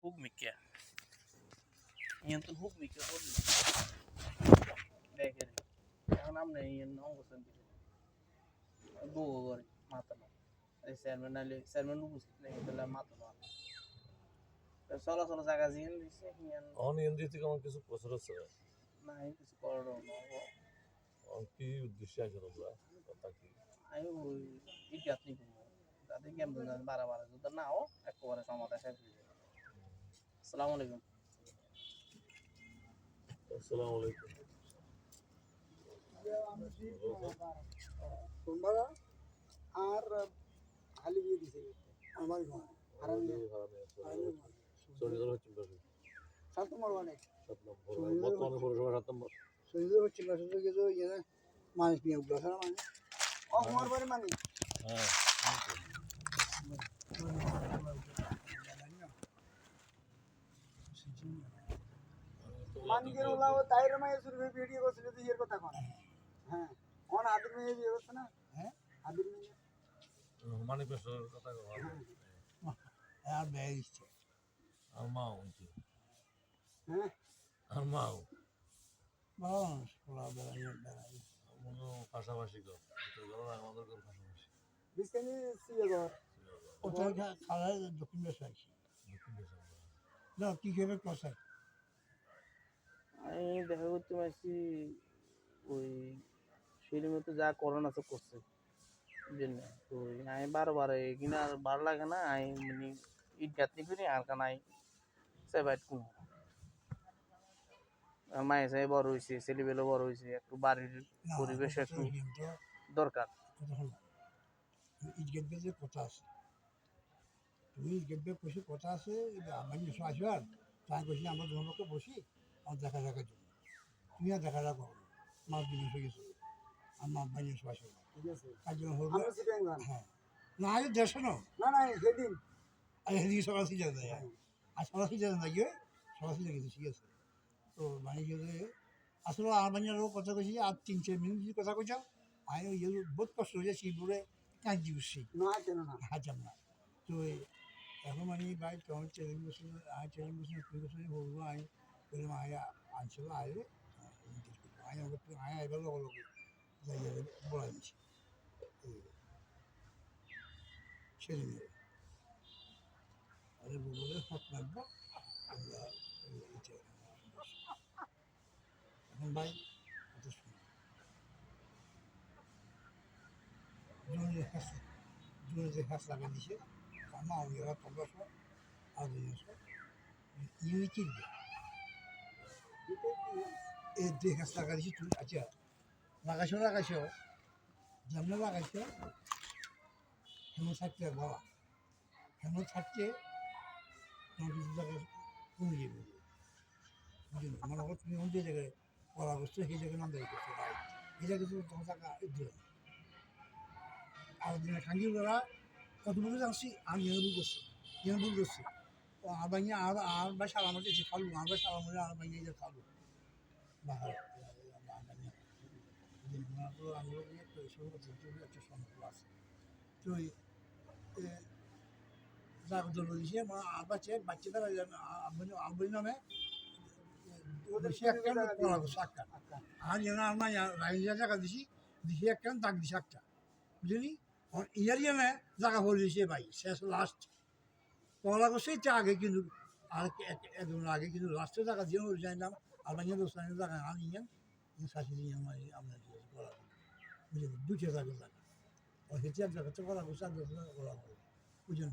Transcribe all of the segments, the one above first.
হুকমিকা ইয়ান্তun হুকমিকা করলি দেখেন এখন আপনি ইয়ান অবস্থান দিবেন বউ করে মাতানো এই চেয়ারম্যান নাইলে চেয়ারম্যান উপস্থিত নেই তাহলে মাতানো চলাচল জায়গা জিয়ান দিছে ইয়ান অনিয়ন্ত্রিত আমার কিছু প্রচার আছে নাই কিছু করো না কি উদ্দেশ্যে আছে তোমরা কথা কি আমি ওই ইতিহাসই করবো যাতে কেমন জানি বাড়া যদি না হোক একেবারে সমাধান শেষ হয়ে যাবে আসসালামু আলাইকুম আসসালামু আলাইকুম তোমরা আর খালি দিয়ে দিছে আমার ঘর হারামি সাত নম্বর অনেক বর্তমানে পৌরসভা 7 নম্বর শহীদের হচ্ছে বাসা কিছু ইয়ে মানুষ নিয়ে উঠলো না মানে ও আমার বাড়ি মানে হ্যাঁ মানিকের ওলা ও তাইর মায়ের শুরু ভিডিও করছিল যে এর কথা কোন হ্যাঁ কোন আদির মেয়ে বিয়ে করছে না হ্যাঁ আদির মেয়ে মানে পেশার কথা আর ব্যয় দিচ্ছে আর মা উনতি হ্যাঁ আর মাও বাস ওলা বেড়াই মনে পাশাপাশি কর আমাদের ঘর পাশাপাশি বিস্তানি সিয়ে ঘর ওটা খালা দক্ষিণ দেশে আসি না কি খেবে কষাই আমি দেখা করতে পারছি ওই সেলিম তো যা করোনা তো করছে বুঝলেন তো আমি বারবার এখানে আর ভালো লাগে না আমি মানে ইট গাঁথনি করি আর কানাই সেবাইট কুম মায়ের সাহেব বড় হয়েছে ছেলেবেলে বড় হয়েছে একটু বাড়ির পরিবেশ একটু দরকার ইট গেটবে যে কথা আছে তুমি ইট গেটবে বসে কথা আছে আমার নিয়ে আসবার তাই বসি আমরা ধর্মকে বসি আমার দেখা দেখার জন্য তুমি আর দেখা রাখো মাছ জিনিস হয়ে গেছে আমার বানিয়ে আসবে তার জন্য হলো হ্যাঁ না আগে দেড়শো না না সেদিন আরে সেদিকে সকাল থেকে যাবে আর সকাল থেকে যাবে না গিয়ে সকাল থেকে গেছে ঠিক আছে তো মানে গেলে আসলে আর মানে কথা কইছি আর 3-4 মিনিট যদি কথা কইছাও আমি ওই বহুত কষ্ট হয়ে যায় শিবপুরে কাঁদি উঠছি না কেন না হাজাম না তো এখন মানে ভাই তোমার চ্যালেঞ্জ বসে তুই বসে বলবো আমি বললাম আয়া আনছিল আয়ে আমি আমাকে আয়া এবার লগে যাই বলা দিচ্ছি ছেলে মেয়ে আরে বলে হাত মারবো আমরা এখন ভাই জুনে হাত লাগা দিছে কামা ওরা 1500 আর 200 ইউনি কিনবে এই 2 হাত লাগা দিছে তুই আচ্ছা লাগাইছো যেমন লাগাইছো হেমন থাকতে বাবা হেমন থাকতে কিছু জায়গায় কমে যাবে বুঝলি মনে করো তুমি যে জায়গায় পড়া করছো সেই জায়গায় নাম দাঁড়িয়ে করছো ভাই এই জায়গায় তুমি তোমার টাকা দিও আর দিনে খাঙ্গি ওরা কতগুলো জানছি আমি ভুল করছি তো আর ভাই আর ভাই সারা মধ্যে এসে খালু আর ভাই সারা মধ্যে আর ভাই যে খালু বাহার একটা সম্পর্ক আছে তো যা জন্য দিছে বাচ্চাদের আব্বুর নামে আর যেন আমার রাইজা জায়গা দিছি একটা দাগ দিছে একটা বুঝলি ইয়ার জানে জায়গা হয়ে দিয়েছে ভাই শেষ লাস্ট পড়া করছে এটা আগে কিন্তু আর একজন আগে কিন্তু লাস্টের জায়গা দিয়ে যাইলাম আর মানে দোস্তানের জায়গা আমি শাশি দিয়ে আপনার করা বুঝলি দুটো জায়গা সেটি এক জায়গাতে করা করছে আর করা বুঝলেন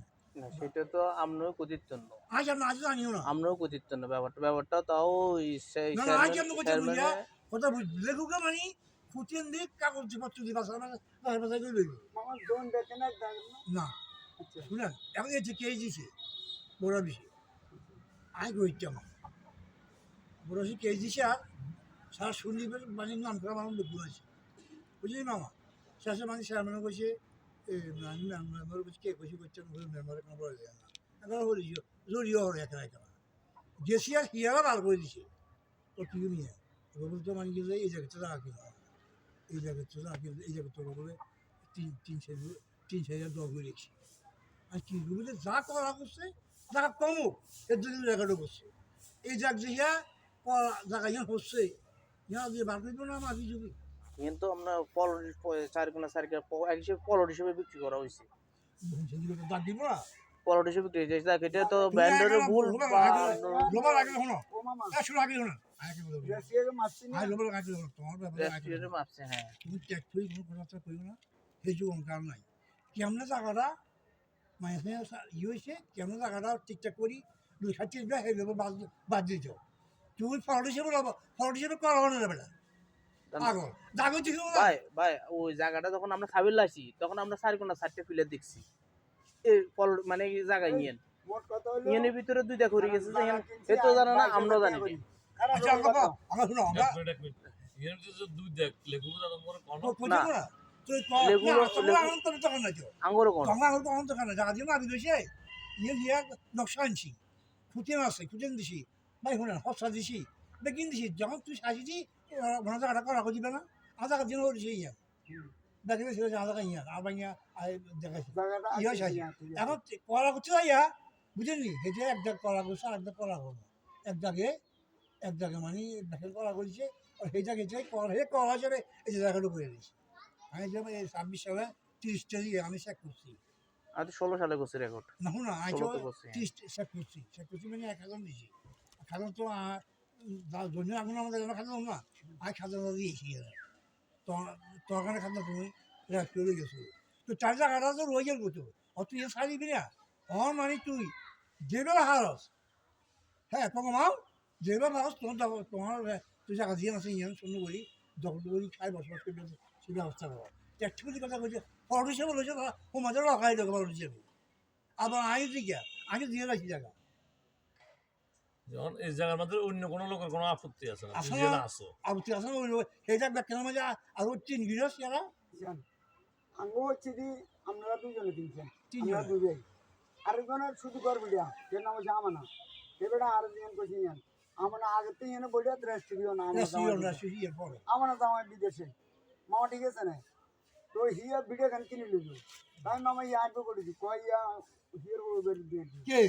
সেটা তো আমরাও কতিত্ব না আজ আমরা আজ জানিও না আমরাও কতিত্ব না ব্যাপারটা তাও কথা লেখুক মানে ফুটিয়ে দিক কাগজ পত্র দিবা না শুনেন এখন এসে কে দিছে বড় বেশি আমি কইতে আমার বড় বেশি কে দিছে আর সারা সন্দীপের মানে নাম করা আমার লোক আছে বুঝলি মামা শেষে মানে স্যার মনে করছে মেম্বার করছে কে কইছে করছে মেম্বারে কোনো বলা যায় না এখন হলি জড়িয়ে হলো একা গেছি আর হিয়ারা বার করে দিছে তো কি নিয়ে রবুল তো মানে গেলে এই জায়গাতে জায়গা কিনা এই জায়গাতে জায়গা কিনা এই জায়গাতে বলে তিন 4 দল করে রেখেছি আর কি রবুলে যা করা করছে জায়গা কমুক এর জন্য জায়গাটা করছে এই জায়গা যে জায়গা ইয়া হচ্ছে ইয়া দিয়ে বার করবো না মাটি জুবি কিন্তু আমরা পলট 4 কোনা 4 এক হিসেবে পলট হিসেবে বিক্রি করা হয়েছে। সেদিকে তো দাগ দিব না পলট হিসেবে বিক্রি হয়েছে, দেখ এটা তো তুমি ব্যান্ডের আগে ভুল লোবার বা লোবার আগে শোনো ও মামা শুরু আগে শোনো আগে বলো রেসিয়ে মারছি না আগে লোবার আগে শোনো তোমার ব্যাপারে আগে রেস্টুরেন্টে মাপছে। হ্যাঁ, তুমি ট্যাক্স ফ্রি কোনো কথা কইও না সেই যুগ অঙ্কার নাই কেমনে জায়গাটা মানে ইয়ে হয়েছে কেমন জায়গাটা ঠিকঠাক করি 2-3 টা সেই লোক বাদ দিত তুমি ফটো হিসেবে করা হবে না বেটা পাগল জাগো দিও না ভাই ওই জায়গাটা যখন আমরা খাবির লাইছি তখন আমরা 4 কোনা 4টে ফিলে দেখছি। এই পলট মানে এই জায়গায় নিয়েন মোট কথা হলো নিয়েনের ভিতরে 2টা করে গেছে যে এ তো জানে না, আমরাও জানি না। আচ্ছা আমরা শুনো আমরা এক মিনিট এর যে দুই দেখ লেখু দাদা মোর কোন বুঝো না তুই আনন্দ করে তখন না তো আঙ্গুরও কোন তোমার আনন্দ অন্ত কেন জায়গা দিয়ে না বিদেশে ইয়ে নকশা আনছি খুঁটিয়ে আছে খুঁটিয়ে দিছি ভাই শুনেন হসা দিছি বেকিন দিছি যখন তুই সাজিছি ঘন জায়গাটা করা দিবে না আধা দিন দিছি ইয়া দেখে ছিল আধা ইয়া আবার ইয়া দেখাইছি জায়গাটা ইয়া সাজি এখন করা করতে যাইয়া বুঝেননি এই যে এক দাগ করা করছে আর এক দাগ করা করবো এক দাগে মানে দেখেন করা করছে আর সেই জায়গায় যে করা হিসেবে এই যে জায়গাটা করে দিয়েছি আমি যেমন এই 26 সালে 30টা দিয়ে আমি চেক করছি আমি তো 16 সালে করছি রেকর্ড। না শুনো আমি 16 তে করছি। 30 চেক করছি মানে 1000 দিয়েছি খাজা তো জন্য আগুন আমাদের জন্য খাজা না আমি খাজা দিয়েছি তোর কারণে খাজা তুমি চলে গেছো তো 4 জায়গাটা তো রয়ে গেল তো অত ইয়ে সারিবি না অন মানে তুই যেবেলা হারস হ্যাঁ তোমার মাও যেবেলা হারস তোমার তুই জায়গা দিয়ে আছে ইয়ে শূন্য করি দখল করি খাই বসবাস করবে সে ব্যবস্থা করো একটুখানি কথা বলছে ফটো হিসেবে বলেছে ও মাঝে রকাই দেবো ফটো হিসেবে আবার আমি দিকে আমি দিয়ে রাখি জায়গা যখন এই জায়গার মধ্যে অন্য কোনো লোকের কোনো আপত্তি আছে না আসলে- তুমি জেলা আসো আর তুই আসলে ওই সেই জায়গা কেন মাঝে আর ওই 3 গিরস যারা আঙ্গো হচ্ছে দি আপনারা দুজনে কিনছেন তিনজনে। আমরা দুই আরেকজনের শুধু কর বিড়া যে নাম হচ্ছে আমানা সে বেটা আরেকজন কইছি ইয়ান আমানা আগে তো ইয়ানে বইটা রেস্টুরিও না আমরা সুইয়ের পরে আমানা জামাই বিদেশে মামা ঠিক আছে না তো হিয়া ভিডিও গান কিনে লিব তাই মামা ইয়া আইবো করেছি কই ইয়া হিয়ার বড় বের দিয়ে কে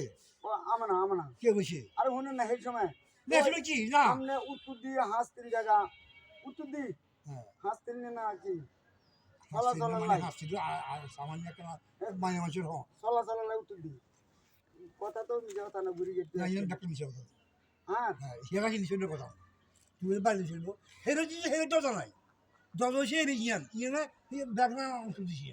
ও আমানা কে বসে আরে শুনে না সেই সময় না শুনে কি না সামনে উত্তর দিয়ে হাসতির জায়গা উত্তর দি হ্যাঁ। হাসতির না কি চলাচল নাই সামান্য একটা মাঝে মাঝে হ চলাচল নাই উত্তর দি কথা তো নিজে কথা না ঘুরি গেছে না ইয়ে ডাক্তার মিশে কথা হ্যাঁ হ্যাঁ সেরা কি নিষেধ কথা তুই বাড়ি ছিল হেরে দিচ্ছে হেরে দরজা নাই দরজা সে ইয়ান ইয়ে না ব্যাগ না অংশ দিছি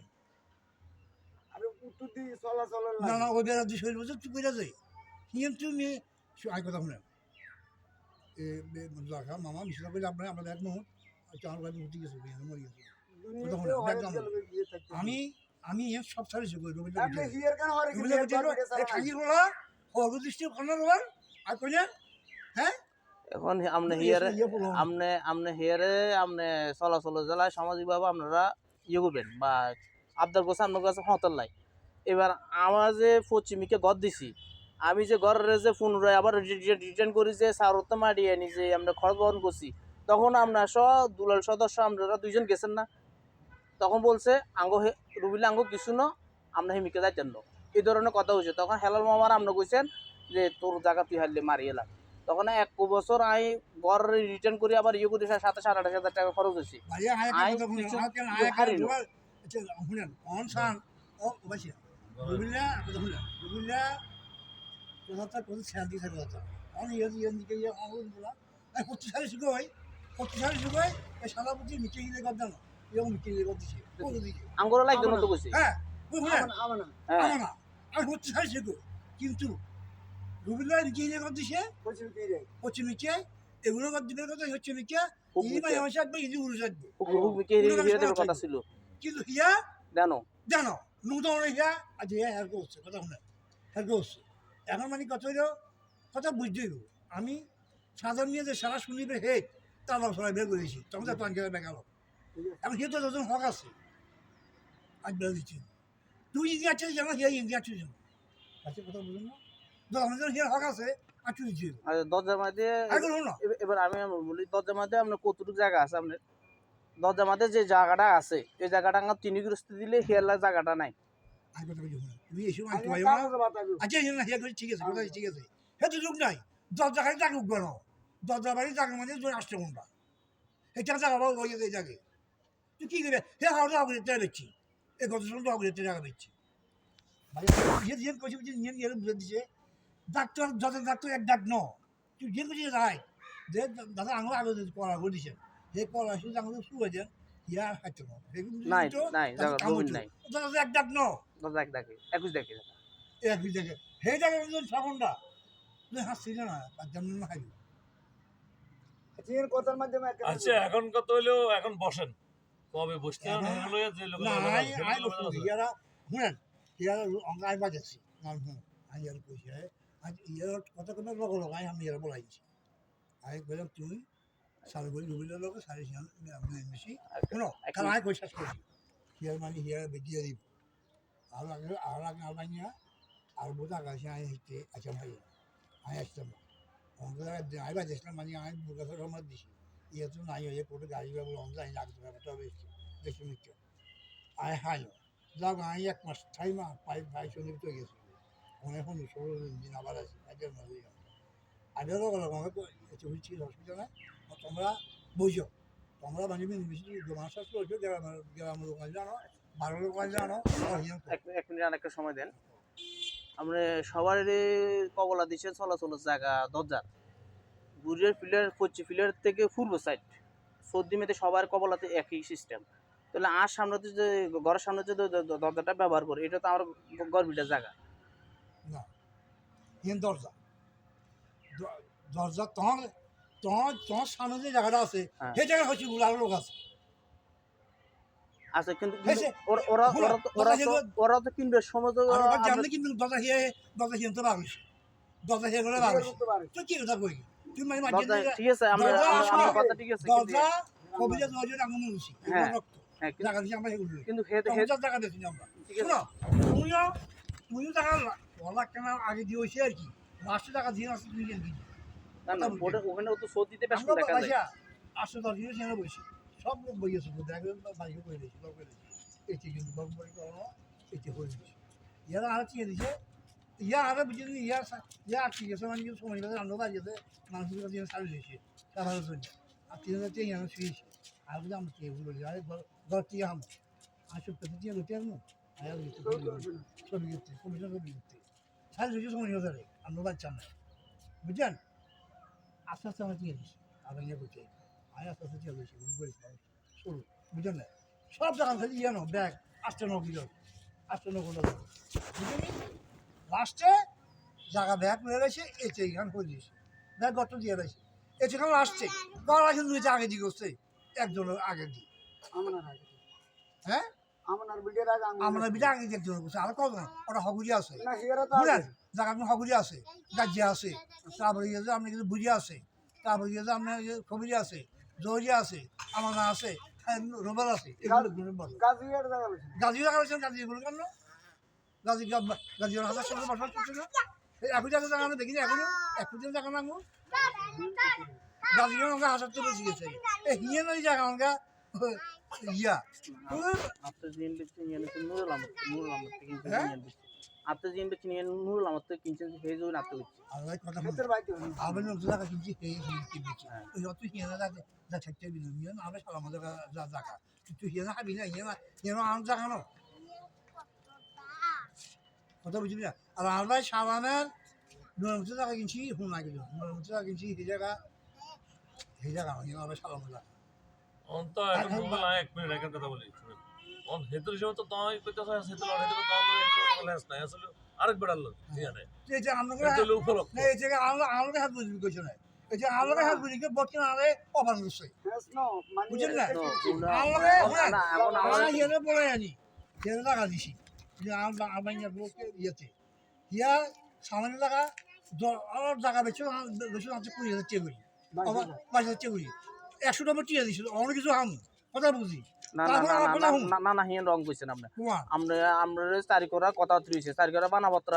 আরে উত্তর দি চলাচল না নাই না ওই বেড়া 200 বছর তুই কইরা যাই ইয়ে তুমি আই কথা শুনে দেখা মামা মিশরা কইলে আপনার আমরা এক মুহূর্ত চার বাজে উঠে গেছে মরে গেছে দুনিয়াতে অনেক গেল গিয়ে থাকতে আমি সব ছাড়িছি কই রবীন্দ্র আপনি হিয়ার কেন হরে খালি বলা হলু দৃষ্টি খানা রোল আর কইলে হ্যাঁ এখন আপনি হিয়ারে আপনি হিয়ারে আপনি চলাচল জেলায় সামাজিকভাবে আপনারা ইয়ে করবেন বা আবদার করছে আপনার কাছে হতল নাই। এবার আমার যে পশ্চিমীকে ঘর দিছি আমি যে ঘরের যে পুনরায় আবার রিটার্ন করি যে সারতে মারিয়ে আনি যে আমরা খরচ বহন করছি তখন আপনার সব দুলাল সদস্য আপনারা 2 জন গেছেন না, তখন বলছে আঙ্গ রুবিলে আঙ্গ কিছু না আমরা হেমিকে যাইতেন না, এই ধরনের কথা হয়েছে। তখন হেলাল মামার আপনি কইছেন যে তোর জায়গা তুই হারলে মারিয়ে লাগ। তখন 1 বছর আমি ঘর রিটার্ন করি আবার ইয়ে করি 7,500 টাকা খরচ হয়েছে। শুনেন অন সান ও বাসি রবিলা রবিলা কথা কথা শান্তি থাকে কথা অন ইয়ে দিকে ইয়ে অন বলা এই 25 সালে শুরু হয় 25 সালে শুরু হয় এই সালাপুতি নিচে গিয়ে কথা না এরকম নিচে গিয়ে কথা দিছে কোন দিকে আঙ্গুর লাগবে না তো কইছে। হ্যাঁ বুঝলেন আমানা হ্যাঁ না আর 25 সালে শুরু কিন্তু রবিলা নিচে গিয়ে কথা দিছে বলছি কি রে পশ্চিম নিচে এগুলো বাদ দিবে কথা হচ্ছে নিচে এই মানে আমার সাথে ইদি উড়ে যাবে হুকুমিকে হিয়াদের কথা ছিল কিন্তু হিয়া জানো জানো নূতন হিয়া আজ হ্যাঁ করছে কথা শুনে হ্যাঁ করছে এখন মানে কত হইল কথা বুঝতে আমি সাধারণ নিয়ে যে সারা শুনিবে হে তার সবাই বের করেছি তখন তো পাঞ্জাবে বেগাল এখন সে তো যখন হক আছে আজ বের দিচ্ছি তুই ইন্ডিয়া আছে জানো হিয়া ইন্ডিয়া আছে জানো আচ্ছা কথা বুঝুন না আমাদের হিয়ার হক আছে আর তুই দিচ্ছি আর দরজা মাঝে এখন না এবার আমি বলি দরজা মাঝে আপনার কতটুকু জায়গা আছে আপনার দরজা মাঝে যে জায়গাটা আছে এই জায়গাটা আমার 3 গৃহস্থ দিলে হিয়ার জায়গাটা নাই আর কথা বুঝুন তুমি এই সময় আমি তোমায় কাগজে বাতাবি আচ্ছা না হিয়া করে ঠিক আছে কথা ঠিক আছে হে তো যুগ নাই দরজা খালি টাকা উঠবে না দরজা বাড়ি টাকা মানে দুই আসতে কোনটা এটা টাকা পাবো ওই জায়গায় তুই কি করবে হে হাওড়া আগে টাকা দিচ্ছি এই কত সময় আগে টাকা দিচ্ছি ভাই ইয়ে ইয়ে কইছি যে নিয়ে নিয়ে বুঝে দিছে ডাক্তার যত ডাক্তার এক ডাক ন তুই যে কইছি রাই যে দাদা আঙুল আগে করা করে দিছে হে করা শুধু আঙুল শুয়ে দেন ইয়া হাইতে না নাই নাই জায়গা জমিন নাই দাদা এক ডাক ন দেখ দেখে 21 দেখে এক জায়গায় হে জায়গায় সাগনটা তুই হাসছি না তার জন্য না খাইবি চিনের কথার মাধ্যমে একটা আচ্ছা এখন কত হইলেও এখন বসেন কবে বসতে হবে হলো যে লোক না আই বসু ইয়ারা শুনেন ইয়ারা অঙ্গ আই বাজাচ্ছি নাম শুন আই ইয়ার কইছি আজ ইয়ার কথা কথা লগ লগ আই আমি ইয়ার বলাইছি আই বললাম তুই সারা বই রুবিলের লোক সারি সিয়ান আমি বেশি শুনো কারণ আই কই শেষ করছি ইয়ার মানে ইয়ার বেজিয়ে দিব আর আগে আলবানিয়া আর বোঝা গেছে আই হিতে আচ্ছা ভাই আই আসতাম অঙ্গ আই বাজাচ্ছিলাম মানে আই বুকাসের সময় দিছি ইয়ে তো নাই হয়ে পড়ে গাড়ি ব্যবহার অঙ্গ আই লাগতে হবে তবে বেশি মিত্র আই হাই যাও আই এক মাস 6 মাস ভাই সঙ্গে তো গেছি অনেক এখন 16 দিন আবার আছে আজের মাঝে আগেরও আমাকে একটু ছিল অসুবিধা নাই তোমরা বুঝো তোমরা মানে বেশি মাসাজ করছো গ্রামের লোক জানো ভালো লোক জানো এক মিনিট আর একটা সময় দেন আমরা সবার কবলা দিছে চলাচলের জায়গা দরজা বুড়িয়ার ফিলার পশ্চিম ফিলার থেকে পূর্ব সাইড সর্দি মেতে সবার কবলাতে একই সিস্টেম তাহলে আর সামনে যে ঘরের সামনে যে দরজাটা ব্যবহার করে এটা তো আমার গর্বিটার জায়গা না ইন দরজা দরজা তোমার তোমার তোমার সামনে যে জায়গাটা আছে হ্যাঁ। সেই জায়গায় হচ্ছে আরো লোক আছে আচ্ছা কিন্তু হয়েছে। ওরা তো কিনবে সময় তো আর ওটা আমরা- জানলে কিন্তু দরজা হিয়ে তো পারিস দরজা হিয়ে করে পারিস করতে পারে তুই কি কথা কই তুই মানে দরজা ঠিক আছে আমরা দরজা আমার আসো। কথা ঠিক আছে কিন্তু দরজা কবিতা দরজা আঙুল মুছি হ্যাঁ। হ্যাঁ কিন্তু- জায়গা দিছি আমরা এগুলো কিন্তু হেড পঞ্চাশ টাকা দিয়েছি আমরা ঠিক আছে শোনো তুমিও টাকা 1 লাখ টাকা আগে দিয়ে হয়েছে আর কি 500 টাকা দিয়ে আসছে তুমি কেন দিবি না না ওখানে তো সৌদ দিতে ব্যস্ত আমরা দেখা যায় পয়সা 800 10 দিয়ে সেখানে বসি সব লোক বইয়েছে দেখবেন বাইকে করে দিয়েছি লোক করে দিয়েছি এটি কিন্তু বড় করো এটি হয়ে দিয়েছে ইয়ারা আর কি দিয়েছে ইয়া আরে বুঝি ইয়া ঠিক আছে মানে কিছু সময় লাগে আমরা বাড়িতে মানুষের কাছে সারি দিয়েছি তাহলে জন্য আর 3000 টাকা আমি শুয়েছি আর বুঝি আমরা কি বলি আরে ঘর কি আম আসলে পেতে দিয়ে লুটে আনো আয়া দিতে ছবি দিতে কমিশন ছবি দিতে সারি দিয়েছি সময় হয়ে আমরা বাচ্চা না বুঝছেন আস্তে আস্তে আমরা দিয়ে দিচ্ছি আর ইয়ে করছি আয় আস্তে আস্তে দিয়ে দিচ্ছি বলি শুরু বুঝলেন না সব জায়গা থেকে ইয়ে নো ব্যাগ 8-9 কিলো 8-9 কিলো বুঝলি লাস্টে জায়গা ব্যাগ মেরে গেছে এতে এখান করে দিয়েছে ব্যাগ গত দিয়ে গেছে এতে এখানে আসছে গলা কিন্তু আগে দিয়ে করছে একজনের আগে দিয়ে আমার আগে হ্যাঁ আমার ভিডিওর আগে আমরা বিটা আগে দিয়ে একজনের করছে আর কত ওটা হগুরি আছে না হিয়ারা তো বুঝলেন জায়গা হগুরি আছে গাজিয়া আছে তারপরে ইয়ে যে আপনার কিছু বুঝিয়া আছে তারপরে ইয়ে যে আপনার কবিরি আছে জহরিয়া আছে আমার আছে রোবার আছে এগুলো বলো গাজিয়ার জায়গা বেশি গাজিয়া করেছেন গাজিগুলো কেন গাজিয়ার হাজার সঙ্গে বসবাস করছে না এই একই জায়গায় জায়গা আমি দেখিনি এখনো একই জায়গা নামো গাজিয়া আমাকে হাজার তো বেশি গেছে এই হিয়ে নয় জায়গা আমাকে ইয়া আপনার জিন বেচে নিয়ে নুরুল আহমদ কিনছেন হ্যাঁ? আপনার জিন বেচে নিয়ে নুরুল আহমদ কিনছেন সেই জন্য আপনি আর ভাই কথা ক্ষেতের বাইতে আবেন জায়গা কিনছি এই কিনছি হ্যাঁ। ওই অত হিয়ে না যা থাকতে বিনিয়োগ আবে সালা আমাদের যা জায়গা কিন্তু হিয়ে না খাবি না হিয়ে না আমার জায়গা না কথা বুঝলি না আর আমার ভাই সাবানের নুরমতি জায়গা কিনছি হুন না কিন্তু নুরমতি জায়গা কিনছি এই জায়গা আমার ভাই সালা মজা অন তো এখন মোবাইল এক মিনিট একটা কথা বলি শুনুন অন হেতুর সময় তো তাই কইতে হয় হেতুর আর হেতুর তাই হেতুর লেস নাই আসলে আরেক বেড়াল ঠিক আছে এই যে আমরা হেতুর উপলক্ষ না এই জায়গা আমরা হাত বুঝবি কইছ না এই যে আমরা হাত বুঝি কে বকি না রে অবান করছে হ্যাঁ নো মানে বুঝলেন না না, না, এখন আমরা আমরা- হিয়ে বলে আনি হিয়ে টাকা দিছি যে আমরা লোকে ইয়েতে হিয়া সামান্য টাকা আমার জায়গা বেছে বেছে আছে 20,000 টাকা করি আবার 22,000 টাকা করি 100 টাকা টিয়া দিছিল অনেক কিছু আম কথা বুঝি না না তারপরে না আমার না কথা হুন না না না হিয়েন রং কইছেন আপনি কুমার আমরা চারি করা কথা হইছে চারি করা বানাপত্র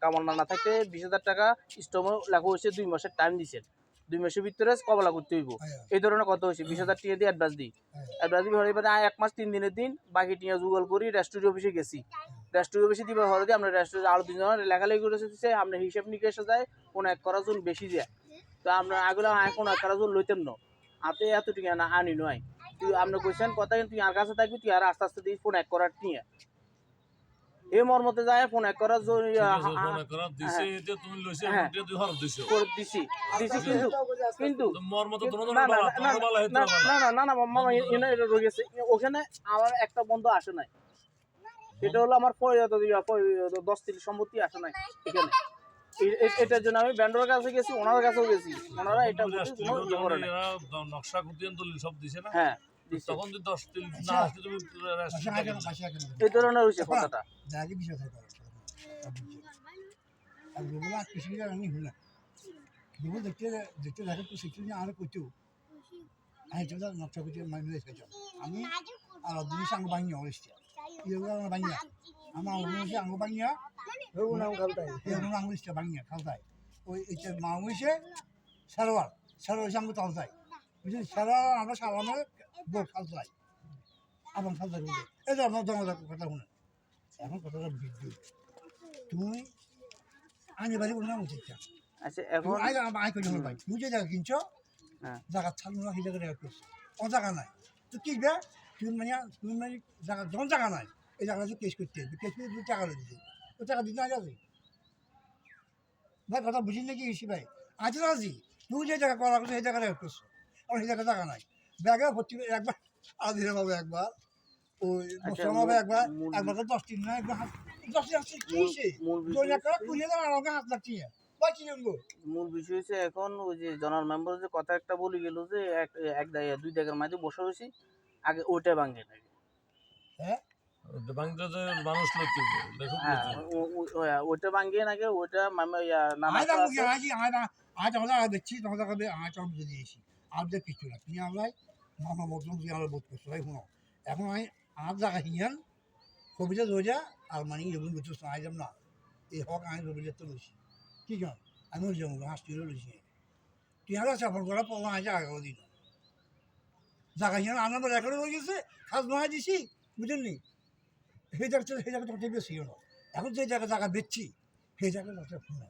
কামাল না থাকতে 20,000 টাকা স্টম লেখা হয়েছে 2 মাসের টাইম দিছেন 2 মাসের ভিতরে কবলা করতে হইব এই ধরনের কথা হয়েছে 20,000 টাকা দিয়ে অ্যাডভান্স দিই অ্যাডভান্স দিয়ে এবারে 1 মাস 3 দিনের দিন বাকি টিয়া জুগল করি রেস্টুরেন্ট অফিসে গেছি রেস্টুরেন্ট বেশি দিবে হলে আমরা রেস্টুরেন্ট আরো 2 জনের লেখালেখি করে দিচ্ছে আমরা হিসাব নিকেশে যায় কোন এক করার জন্য বেশি যায় তো আমরা আগুলা কোন এক করার জন্য লইতেন না হাতে এত টাকা না আনি নয় তুই আপনি কইছেন কথা তুই আর কাছে থাকবি তুই আর আস্তে আস্তে দিস ফোন এক করার নিয়ে এই মর্মতে যায় ফোন এক করার জন্য ফোন করা দিছে যে তুমি লইছে হ্যাঁ। এটা তুই হরফ দিছো করে দিছি কিন্তু মোর মতো তোমার না না বালা না তোমার বালা হেতু না না না না মামা এনে এটা রয়ে গেছে ওখানে আমার একটা বন্ধু আসে নাই এটা হলো আমার 10 সম্পত্তি আসে নাই এখানে এটার জন্য আমি ব্যান্ডের কাছে গেছি ওনার কাছেও গেছি ওনারা এটা কোনো ইয়ে করে না নকশা কুতিয়ান দলিল সব দিছে না হ্যাঁ দিছে তখন যদি 10 দিন না আসলে তুমি এই ধরনের হইছে কথাটা জায়গা বিষয় থাকে আর যেগুলো কৃষি আমি হই না যেগুলো দেখতে দেখতে দেখে তো সেটা নিয়ে আরো করতেও আমি তো নকশা কুটিয়ে মানে এসেছি আমি আর জিনিস আঙ্গ বানিয়ে অবশ্যই এগুলো আমার বানিয়ে আমার অবশ্যই আঙ্গ বানিয়ে রঘু নাম খালতাই এগুলো আঙ্গ ইচ্ছে বানিয়ে খালতাই ওই এটা মাউসে সারোয়ার আঙ্গ তালতাই বুঝলি সারোয়ার আমরা সারানোর বোট খালতাই আবার খালতাই বলতে এই যে আমার জমা কথা শুনে এখন কথাটা বিদ্যুৎ তুমি আনি বাড়ি কোনো উচিত আচ্ছা এখন আই করি ভাই তুমি যে জায়গা কিনছো হ্যাঁ জায়গা ছাড়লো না সেই জায়গাটা করছো ও জায়গা নাই তো কিনবে তুমি মানে জায়গা যখন জায়গা নাই এই জায়গাটা কেস করতে হবে কেস করে তুমি টাকা দিতে ও টাকা দিতে না যাবে ভাই কথা বুঝি নাকি বেশি ভাই আজ রাজি তুমি যে জায়গা করা করছো সেই জায়গাটা করছো আর সেই জায়গা নাই ব্যাগে ভর্তি করে একবার আদিরে বাবু একবার ওই মোসামাবে একবার 10 দিন না একবার 10 দিন আসছে কি সে দুই লাখ টাকা পুড়িয়ে দেওয়া আমাকে 7 লাখ টাকা বাকি নেবো মূল বিষয় হচ্ছে এখন ওই যে জনার মেম্বার যে কথা একটা বলে গেল যে এক জায়গায় 2 জায়গার মাঝে বসে রয়েছি আগে ওইটা ভাঙে নাকি হ্যাঁ বাংলা যে মানুষ লইতে দেখো হ্যাঁ ওইটা ভাঙিয়ে নাকি ওইটা নানা আজ আমরা দেখছি তোমাদের কাছে আজ আমি যদি এসি আর যে কিছু না তুমি আমরা মামা মতন দিয়ে আমরা বোধ করছো ভাই শুনো এখন আমি আর জায়গা হিয়ান কবিতা রোজা আর মানে এরকম বুঝছো শোনা যাব না এই হক আমি রবিজা তো রয়েছি কি জান আমি ওই যাবো হাস তুলে রয়েছি তুই আমরা সফর করা পড়লো আজ আগে দিন জায়গা হিয়ান আমরা রেকর্ড হয়ে গেছে খাস বানাই দিছি বুঝলেন সেই জায়গাটা তোকে বেশি হলো এখন যে জায়গা বেচছি সেই জায়গাটা শুনে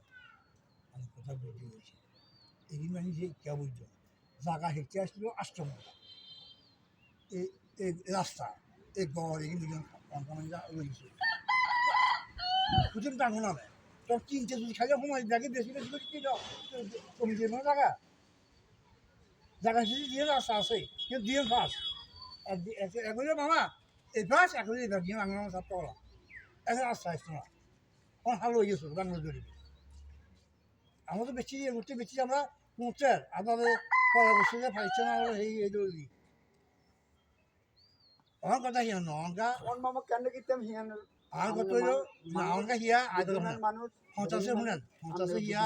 আমি কথা বুঝতে গেছি এই মানে যে কে বুঝছো জায়গা হেঁটে আসছিল আশ্রম এই রাস্তা এই গড় এগুলো রয়েছে বুঝলেন টাঙ্গো নামে তোর কিনতে যদি খাই যাবো ব্যাগে বেশি বেশি করে কি যাও কমে দিয়ে জায়গা হিসেবে দিয়ে রাস্তা আছে কিন্তু দিয়ে ফাঁস এখন মামা এই ফাঁস এখন এই দিয়ে আমি আমার সাথে করা এখন রাস্তা আসতো না আমার ভালো হয়ে গেছিল বাংলা ধরে আমরা তো বেশি ঘুরতে বেশি আমরা পৌঁছার আপনাদের পড়া বসে পাইছে না আমরা এই দিই আমার কথা হিয়া নঙ্কা কোন মামা কেন কিতাম হিয়ান আর কত হইলো নঙ্কা হিয়া আর মানুষ 50 শুনেন 50 হিয়া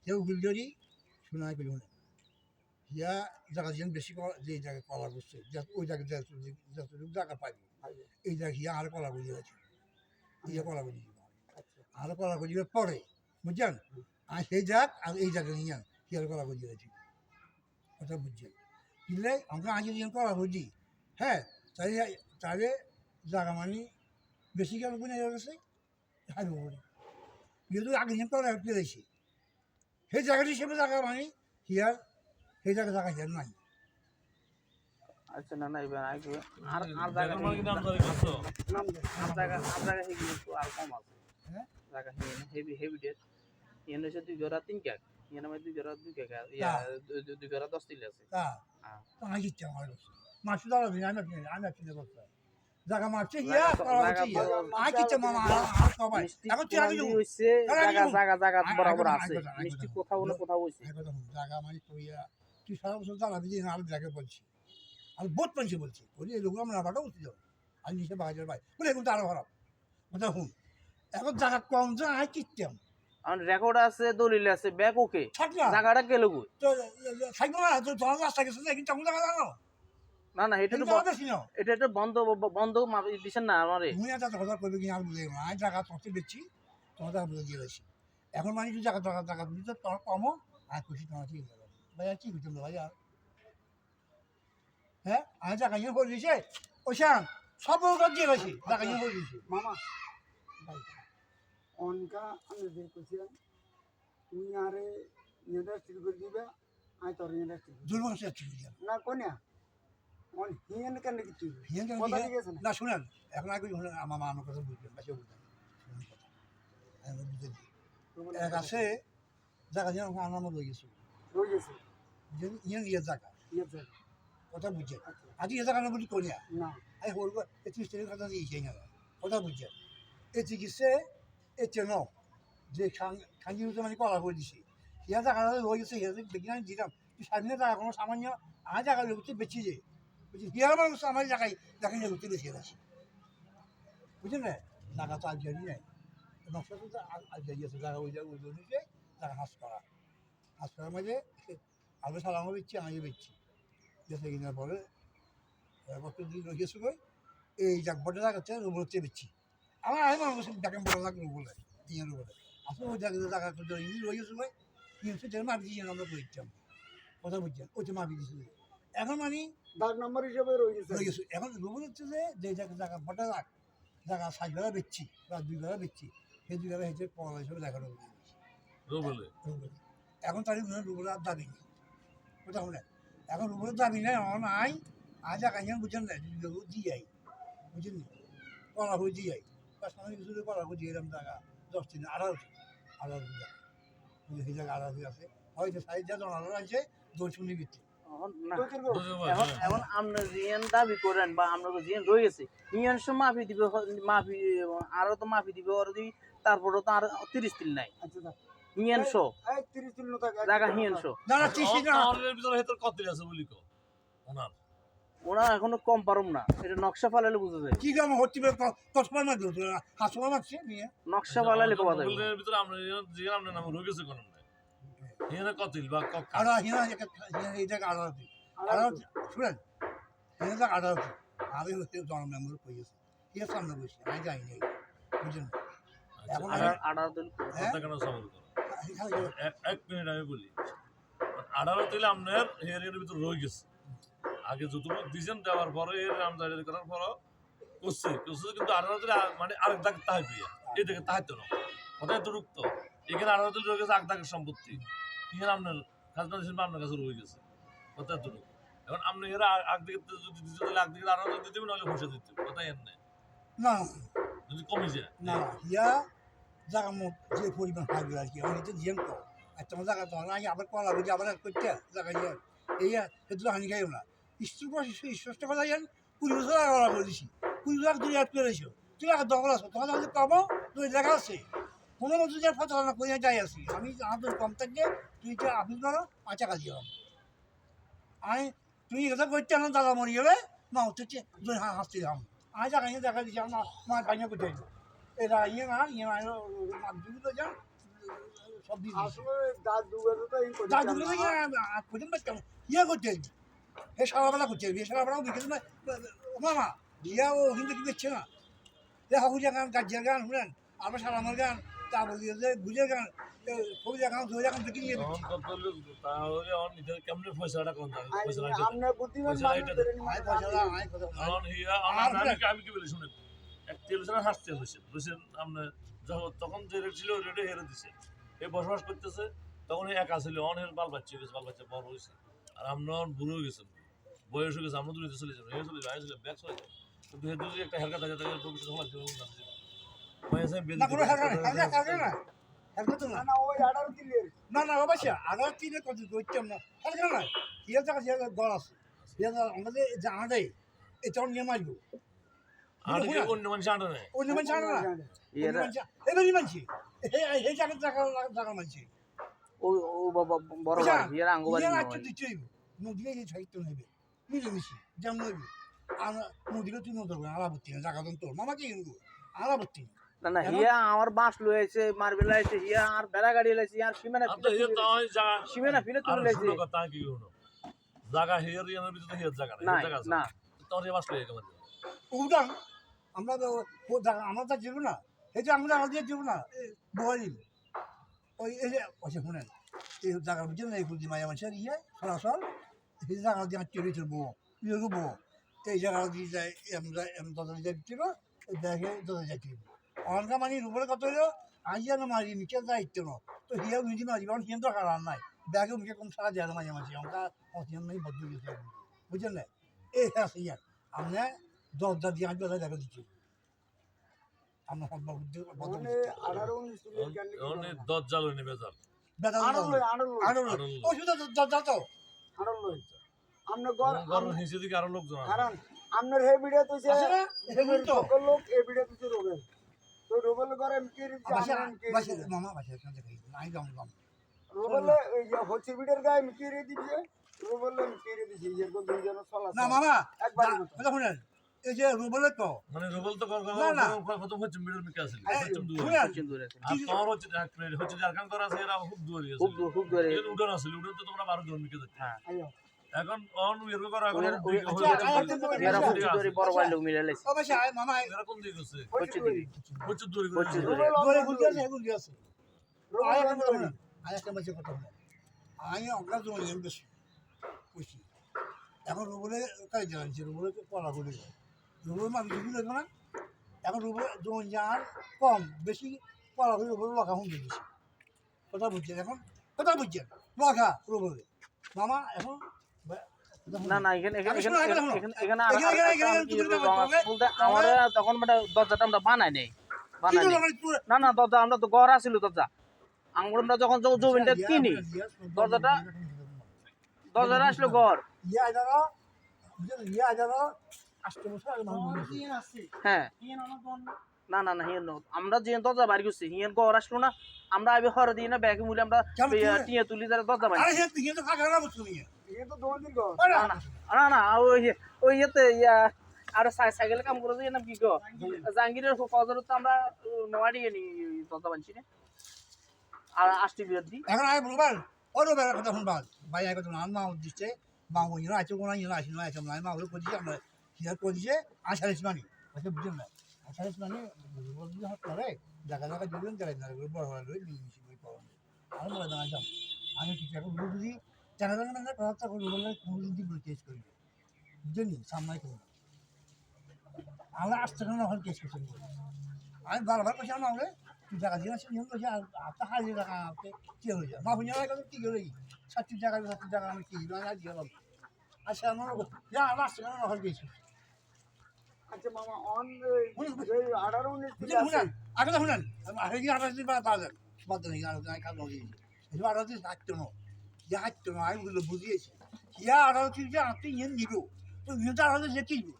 কেউ গুলজরি শোনাই করি শুনেন হিয়া জায়গা যেন বেশি যে জায়গায় কলা করছে ওই জায়গায় যতটুকু জায়গা পাইবে এই জায়গায় হিয়া আর কলা করি আছে হিয়া কলা করি আর কলা করি পরে বুঝছেন আর সেই জায়গা আর এই জায়গায় হিয়া হিয়ার কলা করি আছে কথা বুঝছেন বুঝলে আমরা আজ যদি কলা বুঝি হ্যাঁ তাহলে জায়গা মানে বেশি গেল কিনে গেছে হাইব করে যেহেতু আগে হিয়ার কলা পেয়েছি সেই জায়গাটি হিসেবে জায়গা মানে হিয়ার সেই জায়গা হিয়ার নাই আচ্ছা না না এবার আর আর জায়গা জায়গা মানে নাম ধরে খাচ্ছ নাম দে আর জায়গা হেগি একটু আর কম আছে হ্যাঁ জায়গা হেভি ডেট এখানে হচ্ছে 2 জোড়া 3 কেক এখানে 2 জোড়া 2 কেক তা। 2 জোড়া 10 তিল আছে তা হ্যাঁ আমি ইচ্ছা আমার মাছ ধরা দিন আমি কিনে করতে জায়গা মারছে হিয়া করা হচ্ছে হিয়া আই কিচ্ছা মামা আর সবাই মিষ্টি এখন তুই আগে যাবো হইছে জায়গা বরাবর আছে আগে মিষ্টি কথা। কোথাও না কোথাও হইছে জায়গা মানে তুই সারা বছর জ্বালা দিদি আর জায়গায় বলছি আর বোধ পাইছি বলছি বলি এই লোক আমরা বাটা উঠতে যাবো আর নিচে বাজার ভাই বলে এখন তো আরো খারাপ কথা শুন এখন জায়গা কম যা আই কিচ্ছাম আর রেকর্ড আছে দলিল আছে ব্যাক ওকে থাক না জায়গাটা গেল কই তো থাকবো না তো তোমার রাস্তা গেছে না কিন্তু জায়গা জানো না না এটা তো বেশি নাও এটা বন্ধ দিছেন না আমারে তুমি একটা কথা করবে কি আর বুঝে না আমি জায়গা তোমাকে বেচছি তোমার জায়গা বুঝে দিয়ে গেছি এখন মানে তুই জায়গা দিবি তো তোমার কমও আর খুশি তোমার ঠিক হয়ে যাবে ভাই আর কি করতাম ভাই আর হ্যাঁ আমি জায়গা নিয়ে করে দিয়েছে ওই শ্যাম সব ওটা দিয়ে গেছি জায়গা নিয়ে করে দিয়েছি মামা অনকা আমি যে কইছিলাম তুমি আরে ইন্ডাস্ট্রি করে দিবে আই তোর ইন্ডাস্ট্রি দুর্বল চেষ্টা করি না কোনিয়া অন হিয়েন কেন কিছু হিয়ান কথা ঠিক আছে না না শুনেন এখন আগে শুনেন আমার মা আমার কথা বুঝবেন বাসে বুঝবেন শুনুন কথা আমি বুঝে দিই এক আছে জায়গা যেন আমার মতো হয়ে গেছে রয়ে গেছে ইয়ান ইয়ে জায়গা ইয়ে জায়গা কথা বুঝছেন আজ ইয়ে জায়গা না বুঝি করিয়া না আমি বলবো এই 30 টাকার কথা দিয়েছে না কথা বুঝছেন এই চিকিৎসা এই চেন যে খাঙ্গি মানে করা করে দিছি ইয়া জায়গা রয়ে গেছে ইয়ে দেখি আমি দিলাম সামনে জায়গা কোনো সামান্য আমার জায়গা লোককে বেশি যে বুঝছি হিয়ার মানুষ আমার জায়গায় দেখেন যে লোককে বেশি আছে বুঝলেন না জায়গা তো আর জানি নাই নকশা তো আর জায়গা আছে জায়গা ওই জায়গা ওই জন্য জায়গা হাস করার মাঝে আমি সালামও বেচছি আমিও বেচছি বেঁচে কিনার পরে বছর দিন রয়েছে কই এই যাক বড় জায়গাতে রুবল হচ্ছে বেচছি আমার আমি মানুষ দেখেন বড় জায়গা রুবলে দিয়ে রুবলে আসলে ওই জায়গা তো ইংলিশ রয়েছে কই কিন্তু সেটা মাপি দিয়ে আমরা করতাম কথা বুঝছেন ওইটা মাপি দিয়েছিল এখন মানে দাগ নম্বর হিসেবে রয়ে গেছে রয়েছে এখন রুবল হচ্ছে যে জায়গা বড় জায়গা 60 বেলা বেচছি বা 2 বেলা বেচছি সেই 2 বেলা হেঁটে পড়া হিসেবে দেখা রোবলে এখন তার রুবল আর দাবি নেই কথা বলে এখন রুবলের দাবি নেই আমার নাই আজ আকাশ বুঝেন না দিয়ে যাই বুঝেন কলা হয়ে দিয়ে যাই বা সামনে কিছু কলা হয়ে দিয়ে এরকম জায়গা 10 দিন 18 সেই জায়গা 18 আছে হয়তো সাইড যা জনালো আছে দর্শনী ভিত্তি এখন না এখন আমরা জিএন দাবি করেন বা আমরা জিএন রয়ে গেছে হিয়ান সব মাফি দিবে মাফি আরো তো মাফি দিবে ওর দিবি তারপরে তো আর 30 দিন নাই আচ্ছা হিয়ান শো এই 30 দিন লোক জায়গা হিয়ান শো না না তিসি না অনের ভিতরে হেতর কত আছে বলি কো ওনার ওরা এখনো কম পারুম না এটা নকশা ফালালে বুঝা যায় কি কাম হচ্ছে কসপার না দিল হাসপাতাল মারছে নিয়ে নকশা ফালালে পাওয়া যাবে রোবলের ভিতরে আমরা যে আমরা নাম রয়ে গেছে কোন নাই হিয়ানে কতিল বা কক আর হিনা এই জায়গা আর শুনেন এই জায়গা আর আমি হচ্ছে জন্ম মেম্বার কইছে কি সামনে বসে আমি যাই নাই বুঝেন এখন আড়ার দিন কথা কেন সবর করো এক মিনিট আমি বলি 18 দিলে আপনার হেয়ারের ভিতরে রয়ে গেছে আগে যতটুকু দিয়েছেন দেওয়ার পরে এর নাম জারি করার পরও করছে কিন্তু 18 দিলে মানে আরেক দাগ তাহাই প্রিয়া এই দিকে তাহাই তো না কোথায় তো রুক্ত এখানে 18 দিলে রয়ে গেছে এক দাগের সম্পত্তি এখানে আপনার খাজনা হিসেবে আপনার কাছে রয়ে গেছে কোথায় তো এখন আপনি এরা আগ দিকে যদি দিতে তাহলে আগ দিকে 18 দিতে হবে নাহলে বসে দিতে হবে কোথায় এর নেই না যদি কমে যায় না ইয়া জায়গা মত যে পরিমাণ থাকবে আর কি আমি তো জিএম তো একটা জায়গা তো আগে আবার কলা বুঝি আবার করতে জায়গা ইয়ে এই এগুলো হানি খাইও না স্পষ্ট কথা জান 20 বছর আগে বলেছি 20 লাখ 2 লাখ করেছো তুই আগে দখল আছো তোমার যদি পাবো তুই দেখা আছে কোনো মতো যে ফসল করে যাই আছি আমি আমাদের কম থাকলে তুই যে আপিল করো 5 টাকা দিও আমি তুই এটা করতে না দাদা মরি যাবে মা হচ্ছে তুই হাসতে যাম আমি জায়গা নিয়ে দেখা দিচ্ছি আমার মা কাহিনী করতে এটা ইয়ে না মাধ্যমিক তো যান সব দিয়ে আসলে দাগ দুবে তো এই যা দুটো পর্যন্ত কেমন ইয়ে করতে এ সারাবেলা করতে এ সারাবেলাও বিকেল না মামা ইয়া ও কিন্তু কি দেখছে না এ হকুজা গান গাজ্জার গান শুনেন আমরা সারামার গান তারপর যে বুঝের গান কবিতা গান ধরে গান দেখি নিয়ে তখন কত হলো তাহলে অন নিজের কেমনে পয়সাটা কোন দাও পয়সাটা আমরা বুদ্ধিমান পয়সা মানুষ এটা ধরে আয় পয়সা আয় কথা অন হিয়া আমি কি বলি শুনেন এক টেলিভিশন হাসতে বসেন আপনি তখন যে রেট ছিল রেটে হেরে দিছে এ বসবাস করতেছে তখন একা ছিল অনের বাল বাচ্চা গেছে বাল বাচ্চা বড় হয়েছে আর আমরা বুড়ো গেছেন বয়স হয়ে গেছে আমরা দূরে চলে যাবো চলে যাবো চলে ব্যাগ চলে যাবো কিন্তু হেতু যদি একটা হেলকা থাকে তাহলে ভবিষ্যৎ হওয়ার জন্য না কোনো হেলকা না হেলকা তো না না ওই 18 দিলের না না অবশ্যই আগার তিনে কত করতাম না হেলকা না ইয়ে জায়গা যে গড় আছে ইয়ে আমাদের জানা দেয় এটা নিয়ে মারবো আর কি অন্য মানুষ আনে না অন্য মানুষ আনে না এবারই মানছি এই জায়গা মানছি ও বাবা বড় ভাই হিয়ার আঙ্গুবাড়ি ইয়ে রাখতে দিচ্ছি নদীকে যে সাহিত্য নেবে মিলেমিশি যেমন নেবে আর নদীকে তুই নদী আলাবত্তি না জায়গা তোর মামাকে কিন্তু আলাবত্তি না না হিয়া আমার বাস লয়েছে মার্বেল লাইছে হিয়া আর বেড়া গাড়ি লাইছে আর সীমানা ফিলে তুলে লাইছে কথা কি হলো জায়গা হেয়ার ইয়ার ভিতরে হেয়ার জায়গা না তোর এ বাস লয়ে গেল উদান আমরা আমরা তো যাবো না এই যে আমরা আগে যাবো না বলি ওই এই যে আচ্ছা শুনেন এই জায়গা বুঝছেন এই কুদি মায়া মানুষের ইয়ে সরাসর এই জায়গা দিয়ে আমার চলে চলবো ইয়ে বো এই জায়গা দিয়ে যায় আমরা দাদা যাচ্ছিল দেখে দাদা যাচ্ছিল অনকা মানে রুবের কত হলো আইয়া না মারি নিচে দায়িত্ব ন তো হিয়া মিজি মারি কারণ হিয়া তো হারান নাই ব্যাগে মুখে কম সারা যায় মাঝে মাঝে অনকা অসিয়ান নাই বদলে গেছে বুঝলেন না এই হ্যাঁ সিয়া আমরা 10 দিয়ে আজ বেলা দেখা দিচ্ছি আমরা সব বদল মানে 18-19 তুলে কেন অনেক দজ্জাল হইনি বেজাল বেটা আড়ল ওষুধ যত আমরা গর গরম হিসেবে দিকে আরো লোকজন আছে। কারণ আপনার হে ভিডিও তুইছে আছে না এগুলো তো সকল লোক এই ভিডিও তুইছে রোবেল তো রোবেল করে এমকে বাসা বাসা মামা বাসা কাছে খাই নাই যাম রোবেল এই যে হচ্ছে ভিডিওর গায়ে এমকে রে দিছে রোবেল এমকে রে দিছে এরকম দুইজন চলা না মামা একবার কথা শুনেন এই যে রুবেলের তো মানে রুবেল তো না, না। প্রথম হচ্ছে মিডল মিকে আছে শুনেন পশ্চিম দূরে আছে আর তোমার হচ্ছে হচ্ছে ঝাড়খান করা আছে এরা খুব দূরে আছে খুব দূরে এর উড়ান আছে উড়ান তো তোমরা 12 জন মিকে যাচ্ছে হ্যাঁ আইও এখন অন এরকম করা এখন এরা পশ্চিম দূরে বড় বড় লোক মিলে লাইছে ও বাসা মামা এরকম দিকে গেছে পশ্চিম দিকে প্রচুর দূরে প্রচুর দূরে। দূরে গুলি আছে গুলি আছে আয় রোবেল কথা শুনেন আয় একটা মাঝে কথা শুনেন আমি অগ্রাস জমা নিয়ে বেশি খুশি এখন রুবেলে কাজ জানছি রুবেলে পড়া করে রুবেল মানুষ গুলি লাগবে না এখন রুবেল জমা যার কম বেশি পড়া করে রুবেল লখা হুম বেশি কথা বুঝছেন এখন কথা বুঝছেন লখা রুবেলে মামা এখন না না এখানে এখানে আমি শোনো, এখানে শোনো। এখানে এখানে এখানে তুমি আমরা তখন মানে দরজাটা আমরা বানাই নাই বানাই কিন্তু নাই। আমার পুরো না না দরজা আমরা তো ঘর আছিল দরজা আমরা যখন জমিনটা কিনি দরজাটা আসলো ঘর ইয়া যারা ইয়া যারা আসতে বছর আগে মানুষ হ্যাঁ না না না হিয়েন ন। আমরা যে দরজা বাড়ি করছি হিয়েন ঘর আসলো না আমরা আগে হর দিই না ব্যাগে মুলে আমরা কেমন করে? টিয়া তুলি তারা দরজা বাড়ি আরে হে তুই তো কাকা না বুঝছো নিয়ে ये तो 2 दिन का না না না না ওই ইয়েতে ইয়া আর সাইকেলে কাম করে দিয়ে নাম কি গো জাহাঙ্গীরের ফজর তো আমরা নোয়াড়ি নি দরজা বানছি না আর আষ্টি বিরোধী এখন আয় বলবার ওর বেলা কথা শুনবা ভাই আয় কথা না মা দিচ্ছে মা ওই না আছে কোন ইনা আছে না আছে না মা ওর কইছে আমরা হিয়ার কইছে আশারিস মানি আচ্ছা বুঝছেন না আশারিস মানে বলতে হাত করে জায়গা জায়গা জুড়েন যায় না বড় বড় লই মিশি বই পাওয়া আর বলে না যাম আমি ঠিক এখন বুঝি জানা জানা না কথা করে বলে কোন দিন বলে কেস করি বুঝছেন সামনে করি আমরা আসতে না হল কেস করছি আমি বারবার কইছি না হলে তুই জায়গা দিয়ে আসি নিয়ম কইছি আর তা হারিয়ে রাখা আমাকে কি হয়ে যায় মা বুঝা কথা কি গেল 60 টাকা আমি কি না দিয়ে গেলাম আচ্ছা আমার যা আসতে না হল কেস अच्छा मामा ऑन ये 18-19 বুঝলেন শুনেন আগে তো শুনেন আগে কি 28 দিন বাজার বাদ নেই আর নাই কাজ হয়ে গেছে এই 28 দিন থাকতো না ইয়া হাঁটতো না আমি বলে বুঝিয়েছি ইয়া 28 দিন যে আপনি ইয়ে নিব তো ইয়ে 28 দিন কি নিব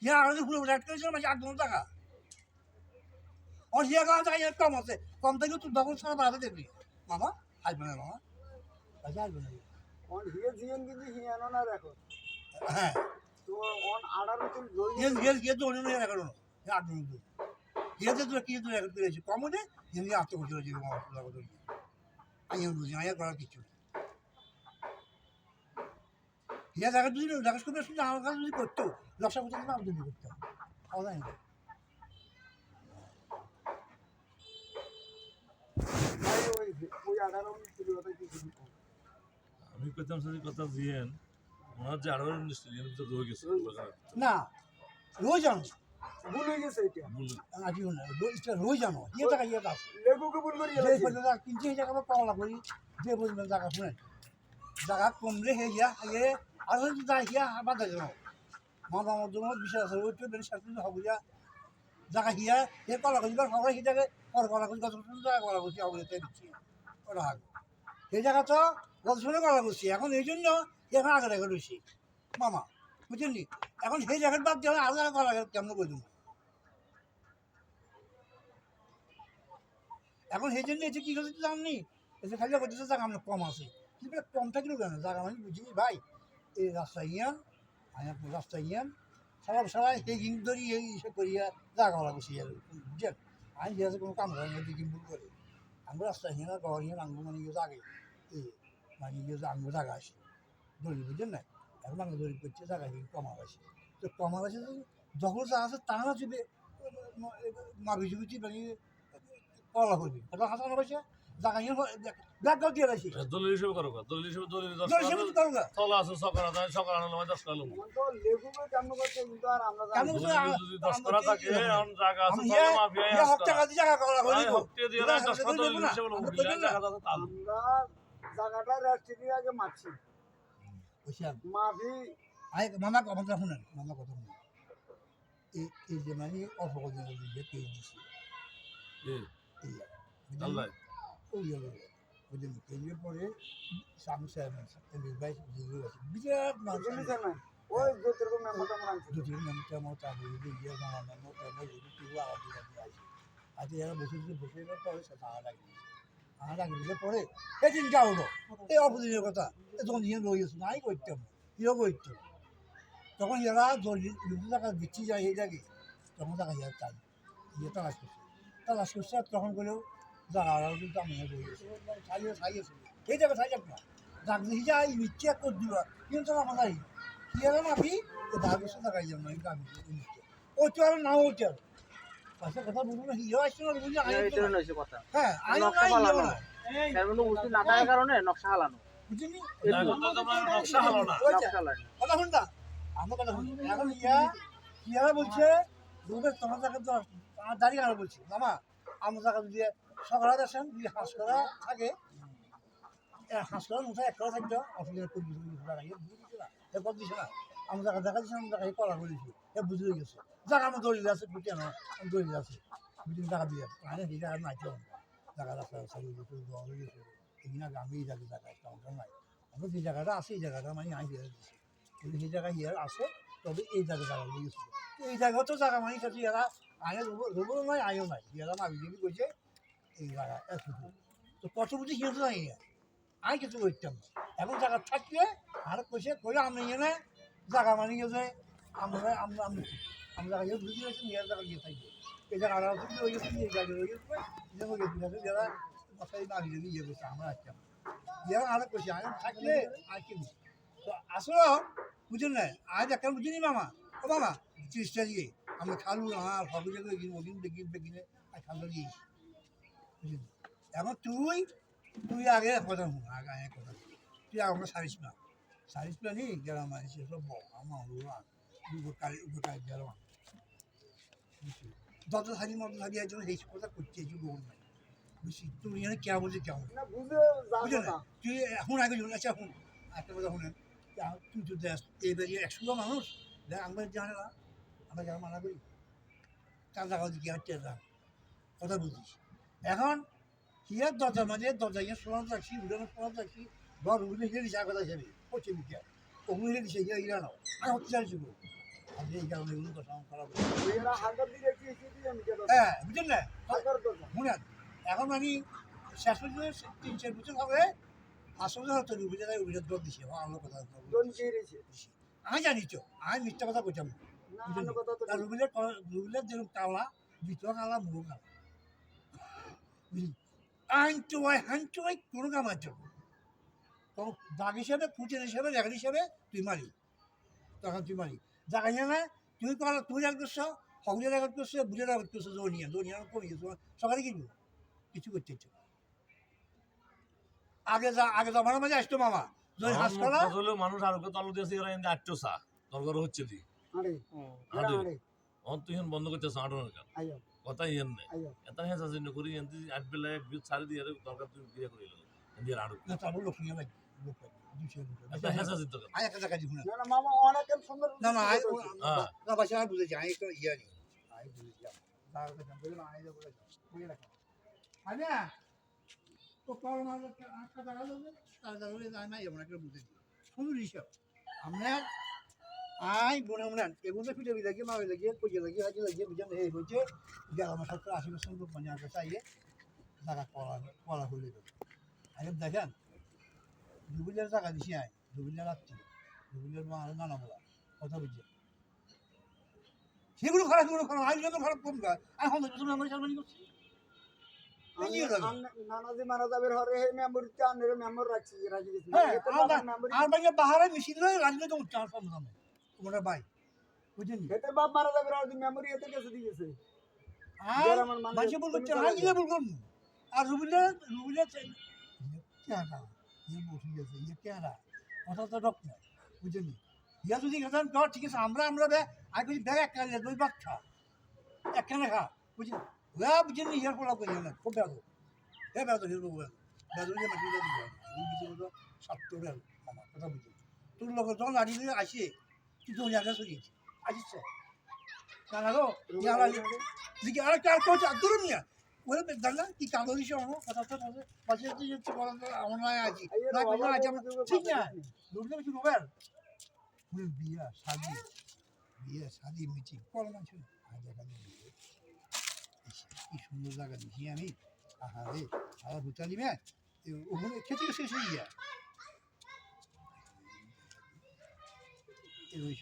ইয়া 28 দিন পুরো রাত করেছিল মানে 8 টাকা और ये कहाँ से कम होते कम থেকে তুই ডবল ছাড়া বাড়াতে দেখবি মামা আসবে না মামা বাজার আসবে না ऑन हियर जीएन की हिया ना रखो হ্যাঁ तो ऑन 18 दिन जोई ये तो होने नहीं रखा ना ये 8 दिन ये तो কি তো এক করে কম হলে এমনি আত্ম করতে হচ্ছে মামা পুরো কথা আমি বুঝি না করার কিছু ইয়া জায়গা যদি জায়গা করে শুনে আমার কাছে যদি করতো লক্ষা করতে না যদি করতাম আলাদা না कोई 18-19 किलो होता है कि আমি কইতাম সাথে কথা দিয়েন ওনার যে 18 এর ভিতর রয়ে গেছে না রোজ জানো भूल हो गए क्या বলে আজও না রোজ জানো ইয়ে টাকা ইয়ে কাজ लेगो के भूल करिए যে পর্যন্ত কিনতে জায়গা পাওয়া করি যে পর্যন্ত জায়গা শুনেন জায়গা কমলে হে গিয়া আগে আর যদি যাই গিয়া বাধা যাবো মামা আমার জন্য বিশাল আছে ওই তো বেশ সাথে হবে গিয়া জায়গা গিয়া এ কলা করি বা সবাই সেটাকে পর কলা করি কত জায়গা কলা করছি হবে তাই দিচ্ছি ওটা হবে সেই জায়গা তো গত শুনে কলা করছি এখন এই জন্য এখন আগে রেখে রয়েছি মামা বুঝছেন নি এখন সেই জায়গার বাদ দিয়ে আলাদা কলা কেমন করে দেবো এখন সেই জন্য এসে কী করতে জাননি এসে খালি করতেছে জায়গা আমরা কম আছে কিন্তু কম থাকলেও কেন জায়গা মানে বুঝি ভাই এই রাস্তা ইয়ান আমি রাস্তা ইয়ান সবাই সেই জিনিস ধরি এই ইসে করিয়া জায়গা ওরা বসে যাবে বুঝছেন আমি যে কোনো কাম করেন না দিকে ভুল করে আমরা রাস্তা হিয়ান আর ঘর হিয়ান আঙ্গু মানে ইয়ে জাগে মানে ইয়ে আঙ্গু জায়গা আসে দড়ি বুঝছেন না এখন আঙ্গু দড়ি করছে জায়গা হিয়ান কমা আসে তো কমা আসে যখন যা আছে তা না চুপে মাগি চুপি মানে কলা করবি ওটা হাসানো বসে জায়গা নিয়ে ব্যাকগ্রাউন্ড দিয়ে রাখছি দলিল হিসেবে করো দলিল হিসেবে দলিল জল সেবা তো করো না তলা আছে সকাল আছে সকাল আনলো 10 টাকা লোক এখন তো লেগুকে কেমন করছে কিন্তু আর আমরা কেন জানি বলছো? যদি 10 টাকা থাকে এখন জায়গা আছে আমি তাহলে মাফিয়া ইয়া হক টাকা দিয়ে জায়গা করা হলো হপ্তে দিয়ে 10 টাকা দলিল হিসেবে লোক দিলে জায়গা আছে তাহলে আমরা জায়গাটা রেস্ট্রিক্ট আগে মারছি বুঝছেন মাফি মামা কথা শুনেন মামা কথা শুনেন এই যে মানে অল্প কদিন যে পেয়ে দিছি আল্লাহ বুঝলেন পেয়ে পরে সামসা ভাই বিরাট মানুষ বুঝলি না ওই জ্যোতির্গম মেমোটা আমরা আনছি দুটি নামটা মতো আমি দিয়ে জানা মতো আমি কিছু আলাদা দিয়ে আসি আজ এরা বসে পরে সেটা লাগিয়েছে পরে এই দিনটা হলো এই অপদিনের কথা তখন ইয়ে রয়েছে নাই করতাম ইয়ে করতাম তখন এরা টাকা দিচ্ছি যায় এই জায়গায় তখন টাকা ইয়ে চাই ইয়ে তালাশ করছে তখন করেও জায়গাটাও কিন্তু আমি রয়েছে সাইয়েছে এই জায়গা সাইজাক না ডাক দিয়ে যাই মিথ্যে করে দিল কিন্তু তারা মাথায় কি এরা মাফি তো ভাগ্যে টাকা যাবে না আমি ও চল না ও চল পাশে কথা বলবো না ইয়ে আসছে না বুঝলি এইটা হইছে কথা হ্যাঁ আইন নকশা নাই ফালানো ইয়ে তার মানে উচিত না থাকার কারণে নকশা হালানো বুঝলি নকশা হলো না নকশা হালানো কথা শুন না আমার কথা শুন এখন ইয়ারা বলছে দুধের তোমার টাকা তো দাঁড়িয়ে আর বলছি মামা আমার টাকা দিয়ে সকালে আসেন যদি হাঁস করা থাকে হাঁস করার মতো একটা থাকতো অসুবিধা কত দিছে না আমার টাকা দেখা দিচ্ছে আমার টাকা করা করেছি এ বুঝে গেছে যাক আমার দড়ি আছে বুঝে না আমি দড়ি আছে বুঝি টাকা দিয়ে মানে সেই টাকা নাই টাকা রাস্তা হয়ে গেছে এদিন আগে আমি এই জায়গায় টাকা একটা অঙ্ক নাই আমরা যে জায়গাটা আছে এই জায়গাটা মানে আমি দিয়ে দিচ্ছি কিন্তু সেই জায়গায় হিয়ার আছে তবে এই জায়গায় জায়গা দিয়ে গেছিল এই জায়গা তো জায়গা মানে কাছে এরা আয়ও রোবও নয় আয়ও নাই এরা মাবি দেবী করছে এই জায়গা এতটুকু তো কত বুঝি হিয়ার তো নাই আমি কিছু করতাম না এখন জায়গা থাকলে আর কইছে কইলে আমরা ইয়ে না জায়গা মানে গেছে আমরা আমরা আমরা জায়গা বুঝি গেছি হিয়ার জায়গা দিয়ে থাকবে এই জায়গা আর ওই গেছে এই জায়গায় ওই গেছে যেমন গেছে যারা মশাই মাবি দেবী ইয়ে করছে আমরা আসতাম ইয়ার আর কইছে আমি থাকলে আর কি তো আসলে বুঝলেন না আজ একটা বুঝিনি মামা ও মামা 30টা দিয়ে আমি খালু আর সব জায়গায় ওদিন বেগিনে আর খালু দিয়ে এখন তুই আগে কথা শুন আগে কথা তুই আমার সারিস না নি গেলাম সে সব আমার উপকার গেলাম যত সারি মতো সারি একজন এই কথা করছে এই গোল নাই বুঝছি তুমি এখানে কে বলছে কেমন না বুঝে যাবো বুঝলেন না তুই এখন আগে শুন আচ্ছা শুন একটা কথা শুনেন তুই তো দেখ এইবারে 100 মানুষ দেখ আমরা জানে না আমরা যারা মানা করি তার জায়গা দিকে হচ্ছে কথা বুঝিস এখন হিয়ার দরজা মাঝে দরজা গিয়ে শোনা থাকছি উড়ানো শোনা থাকছি ঘর উঠে গিয়ে দিচ্ছে কথা হিসাবে পশ্চিম দিকে ওগুলো দিচ্ছে গিয়ে ইরা নাও আমি হতে চাইছি আপনি এই কারণে এগুলো কথা খারাপ এরা হাজার দিকে কি দিয়ে আমি কেন হ্যাঁ বুঝলেন না হাজার তো শুনেন এখন আমি শেষ পর্যন্ত 3-4 বছর হবে আসলে হয়তো রুবিটা রুবিটা দর দিছে আমার কথা জন কি রেছে আমি জানি তো আমি মিথ্যা কথা বলতাম না অন্য কথা তো রুবিলের যেরকম কালা ভিতর কালা মুখ কালা হাঞ্চুয়াই কোনো কাম আছে তো দাগ হিসাবে ফুটের হিসাবে রেখার হিসাবে তুই মারি তখন তুই মারি জায়গা না তুই করা তুই রেকর্ড করছো হগুলি রেকর্ড করছো বুঝে রেকর্ড করছো দৌড়িয়া কমে গেছো সকালে কিনবো কিছু করতে ইচ্ছে আগে জমানোর মাঝে আসতো মামা যদি হাস করা মানুষ আর তল দিয়েছে এরা এনে আটটো চা দরকার হচ্ছে দি আরে আরে আরে অন তুই বন্ধ করতেছ আটনের কাজ আইও কথা ইয়েন নেই আইও এটা হেসা চিহ্ন করি এনতি আট বেলা এক বিয়ে ছাড়ি দিয়ে দরকার তুই বিয়ে করে এলো এনদি আড়ু না তারপর লোক শুনে লাগে লোক এটা হেসা চিত্ত কর আয় একটা জায়গা দিব না না না মামা অনেক সুন্দর না না আয় হ্যাঁ। না বাসা আমি বুঝেছি আয় একটা ইয়ে নি আয় বুঝেছি জায়গাটা জানতে না আয় যাবো বুঝে রাখো আরে তো পারো না আটটা টাকা দেবে তার কারণে যায় না এমন একটা বুঝেছি সুন্দর হিসাব আমরা আই বনে মনে এগুলো ফিটে লাগিয়ে মাবে লাগিয়ে কইয়ে লাগিয়ে হাজি লাগিয়ে বুঝেন এই হচ্ছে গেলাম 70-80% লোক মানে আগে চাইয়ে জায়গা করা হইলে আগে দেখেন দুবিলের টাকা দিছি আয় দুবিলের রাখছি দুবিলের নানা বলা কথা বুঝছে সেগুলো খারাপ আই যত খারাপ কম গায় এখন আমরা সালমানি করছি নানাজি মারা যাবে হরে হে মেমোরি চানের মেমোরি রাখছি রাজি গেছি হ্যাঁ মেমোরি আর বাইরে বাহারে মিশিয়ে দিলে রাজনীতি তো উচ্চারণ সম্ভব তোমরা ভাই বুঝছেন এতে বাপ মারা যাবে আর মেমোরি এতে গেছে দিয়েছে আর মানুষ বলবো হাই গিয়ে বলবো আর রুবিলের চেহারা ইয়ে বসে গেছে ইয়ে চেহারা কথা তো ডক না বুঝলি ইয়া যদি খেতাম তো ঠিক আছে আমরা আমি বলছি ব্যাগ একটা দুই বাচ্চা একখানে খা বুঝলি ওয়া বুঝলি ইয়ার পড়া করি না খুব বেদো হিরো বেদো যে মাটি দিয়ে দিবে এই কিছু তো সাতটো বেল আমার কথা বুঝলি তোর লোক যখন লাড়ি দিয়ে আসে তুই তো জায়গা সরিয়েছি আসিস না গো ইয়ারা দিকে আরেকটা দূর নিয়ে ওই দাঁড়া কি কালো দিছে আমার কথা তো পাশে হচ্ছে বলা আমার নয় আছি না কোনো আছে ঠিক না দূরে কিছু মোবাইল বিয়া শাদি মিটিং কল মানছো জায়গা দিয়ে কি সুন্দর জায়গা দিছি আমি আহারে সারা ভুতা নিবে ওখানে খেতে শেষ হয়ে গিয়া এই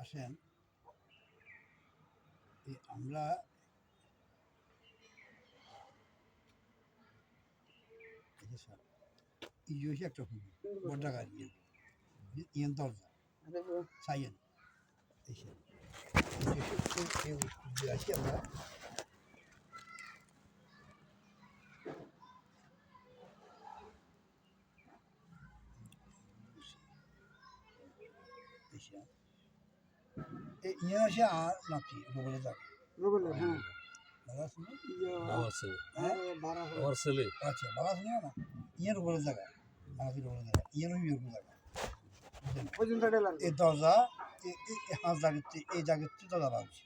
আসেন আমরা ইয়ে একটা বড় গাড়ি ইয়েন দরজা সাইয়েন এসে আসি আমরা ইয়ে আসে আর নাকি রোবলে যাবে রুবেলের হ্যাঁ বাবা শুনে আমার ছেলে হ্যাঁ আমার ছেলে আচ্ছা বাবা শুনে না ইয়ে রোবলে জায়গা আমাদের রোবলে জায়গা ইয়ে রবি জায়গা পর্যন্ত টেলার এই দরজা হাঁস জায়গাতে এই জায়গাতে দরজা বাঁধছে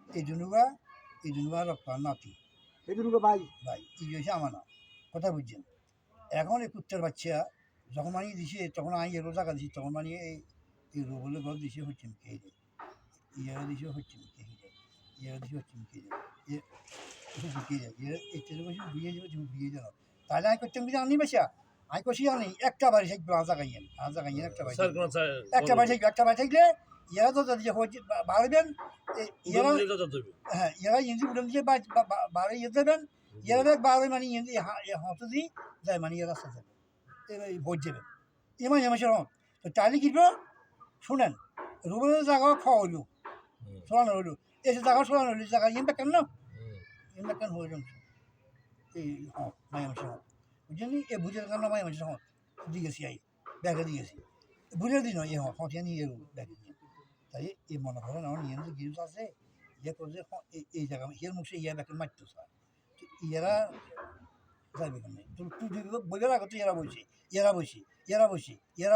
এই জন্য রক্তার নাতি এদিনকে ভাই ভাই এই হচ্ছে আমার না কথা বুঝছেন এখন এই কুত্তার বাচ্চা যখন মানিয়ে দিছে তখন আমি এরো জায়গা দিছি তখন মানিয়ে এই রোবলে ঘর দিছে হচ্ছে খেয়ে যায় ইয়ারা দিছে হচ্ছে খেয়ে যায় ইয়ারা দিছে হচ্ছে খেয়ে যায় খেয়ে যায় এই তেলে বসে বিয়ে যাবে তুমি বিয়ে যাও তাহলে আমি করতে কিছু আনি বেশা আমি কষি আনি একটা বাড়ি থাকবে আজাগাইয়েন একটা বাড়ি একটা বাড়ি থাকলে ইয়ারা তো যদি হচ্ছে বাড়বেন হ্যাঁ ইয়ারা ইন্দি উড়ন দিয়ে বাড়ে ইয়ে দেবেন ইয়ারা দেখ বাড়ে মানে ইন্দি হাতে দিই যায় মানে ইয়ে রাস্তা যাবে এবার ভোট যাবেন এমন এমাসের হন তো তাহলে কি শুনেন রুবেলের জায়গা খাওয়া হইল সরানো হইল এসে জায়গা সরানো হইল জায়গা ইয়ে বেকেন না ইয়ে বেকেন হয়ে যান এই হ্যাঁ মায়া মাসে হন বুঝলেন এই ভুজের কারণে মায়া মাসে হন দিয়েছি আই ব্যাগে দিয়েছি ভুলের দিন এই হন হটিয়ে নিয়ে ব্যাগে দিয়ে তাই এই মনে করেন আমার ইয়ে যে গিরিশ আছে ইয়ে করছে এই জায়গা ইয়ের মুখে ইয়ে ব্যাকের মারতো স্যার ইয়ারা যাবে কেন তুই বইয়ের আগে তো এরা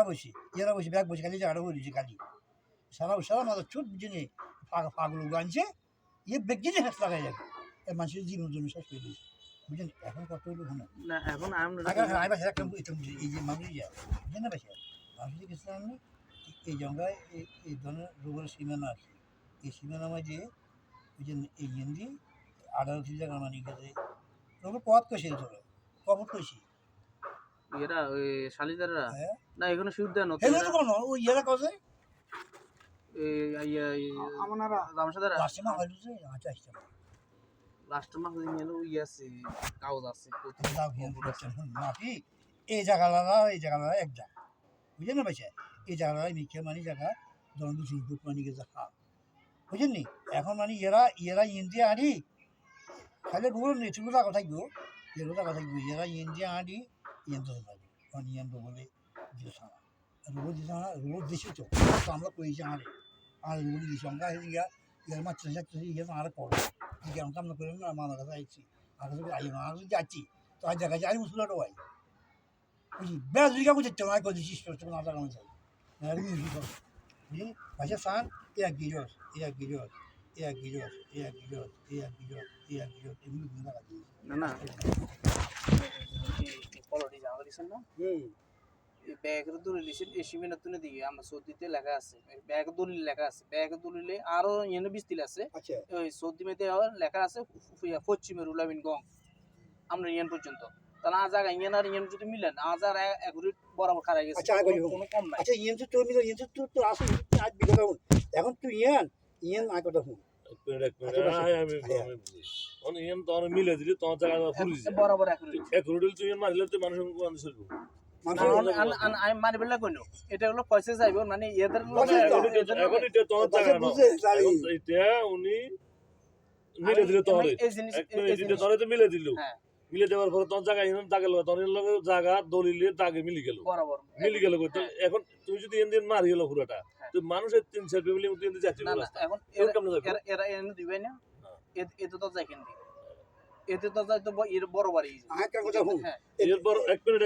বসি ব্যাগ বসে খালি জায়গাটা বলেছি খালি সারা মাথা চোট বুঝে পাগল আনছে ইয়ে ব্যাগ জিনিস হাত লাগাই যাবে মানুষের জীবনের জন্য শেষ করে দিয়েছে বুঝলেন এখন কত হইলো না এখন আমরা এই যে মানুষ যায় বুঝলেন না বাসা মানুষ গেছে আমি এই জঙ্গায় এই ধরনের রোগের সীমানা আছে এই সীমানামায় যে বুঝলেন এই হিন্দি 18 জায়গার মানে গেছে রোগের পথ কষে ধরো কবর কষি এরা ওই শালিদাররা হ্যাঁ না এখানে সুদ দেন হেলে কোন ওই ইয়ারা কসে আমারা জামশাদারা লাস্টে মা হইছে আচ্ছা আচ্ছা লাস্ট মাস নিয়ে ওই আছে কাগজ আছে তুমি যাও গিয়ে বলছেন মাফি এই জায়গাটা এক জায়গা বুঝলেন না ভাই এই জায়গাটা মিখে মানে জায়গা ধরুন 2 ফুট পানি গেছে বুঝলেন নি এখন মানে এরা ইন্ডিয়া আনি খালি রুল নেই তুমি কথা থাকবো এরা ইন্ডিয়া আনি ইন্দ্র থাকবে কারণ ইন্দ্র বলে রোদ দিছি তো আমরা কইছি আর রোদ দিছি আমরা গিয়া ইয়ার মাছ ইয়ে আর করো যে আমরা কাম করেন না আমার কাছে আইছি আর যদি যাচ্ছি তো আজ জায়গায় যাই মুসলাটা হয় বুঝি বেড়া দুই কাপড় চেষ্টা নয় করছি শিষ্ট তোমার আটা কামে চাই বুঝলি ভাষা সান গিরস এগুলো গুণা কাজ না না কোয়ালিটি জানা দিছেন না ব্যাগের দলিল এসিমিনাতুনে দিকে আমরা সৌদিতে লেখা আছে ব্যাগের দলিল লেখা আছে ব্যাগের দলিলে আরো ইয়েনে বিস্তিল আছে আচ্ছা ওই সৌদি মেতে লেখা আছে পশ্চিমের উলামিন গং আমরা ইয়ান পর্যন্ত তাহলে আজ আগে ইয়ান আর ইয়ান যদি মিলেন আজ আর এগুলি বরাবর খারাপ গেছে আচ্ছা, আগে কোনো কম নাই আচ্ছা ইয়েন তো তোর মিলে ইয়েন তো তোর আসে আজ বিঘা হুন এখন তুই ইয়েন আয় কথা হুন আমি বুঝি অন ইয়ান তো মিলে দিলি তোমার জায়গা ফুরি যায় বরাবর এগুলি এক রুডিল তুই ইয়ান মারিলে তো মানুষ কোন দিছিল আমি মানি বললে কইনো এটা হলো পয়সা যাইব মানে এদের এখন এটা তোমার জায়গা না বুঝে এখন এটা উনি মিলে দিলে তোমার এই জিনিস এটা তোরে তো মিলে দিল হ্যাঁ মিলে দেওয়ার পরে তোমার জায়গা ইন দাগে লগে তোর লগে জায়গা দলিলে দাগে মিলি গেল বরাবর মিলি গেল কই এখন তুমি যদি এনদিন মারি গেল পুরোটা তো মানুষের 300 ফ্যামিলি মধ্যে এনদিন যাচ্ছে না না রাস্তা এখন এর কেমন যাবে এরা এনে দিবে না এতে তো যাই কেন এতে তো যাই তো এর বড় বাড়ি আয় কথা হুন হ্যাঁ এরপর এক মিনিট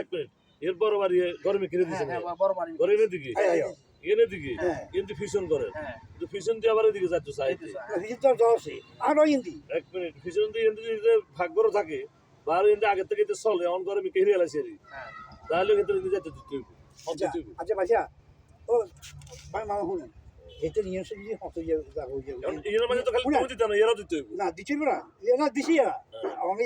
এরপর বাড়ি গরমে কিনে দিছে হ্যাঁ বড় বাড়ি গরমে দিকে আয় এনে দিকে হ্যাঁ। কিন্তু ফিশন করে হ্যাঁ কিন্তু ফিশন দিয়ে আবার এদিকে যাচ্ছে চাইতে ভিতর যাচ্ছে আর ইন্দি এক মিনিট ফিশন দিয়ে এনদি যে ভাগ্যর থাকে বার এনদি আগে থেকে তো চলে অন গরমে কে হিরে আলাইছে হ্যাঁ তাহলে কিন্তু এনদি যাচ্ছে দিতে হইব আচ্ছা আচ্ছা বাচ্চা ও ভাই মামা হুন এটা নিয়ে এসে যদি হতে যাবে এখন এর মাঝে তো খালি তুমি দিতে না এরা দিতে হইব না দিছিল না এরা দিছি এরা আমি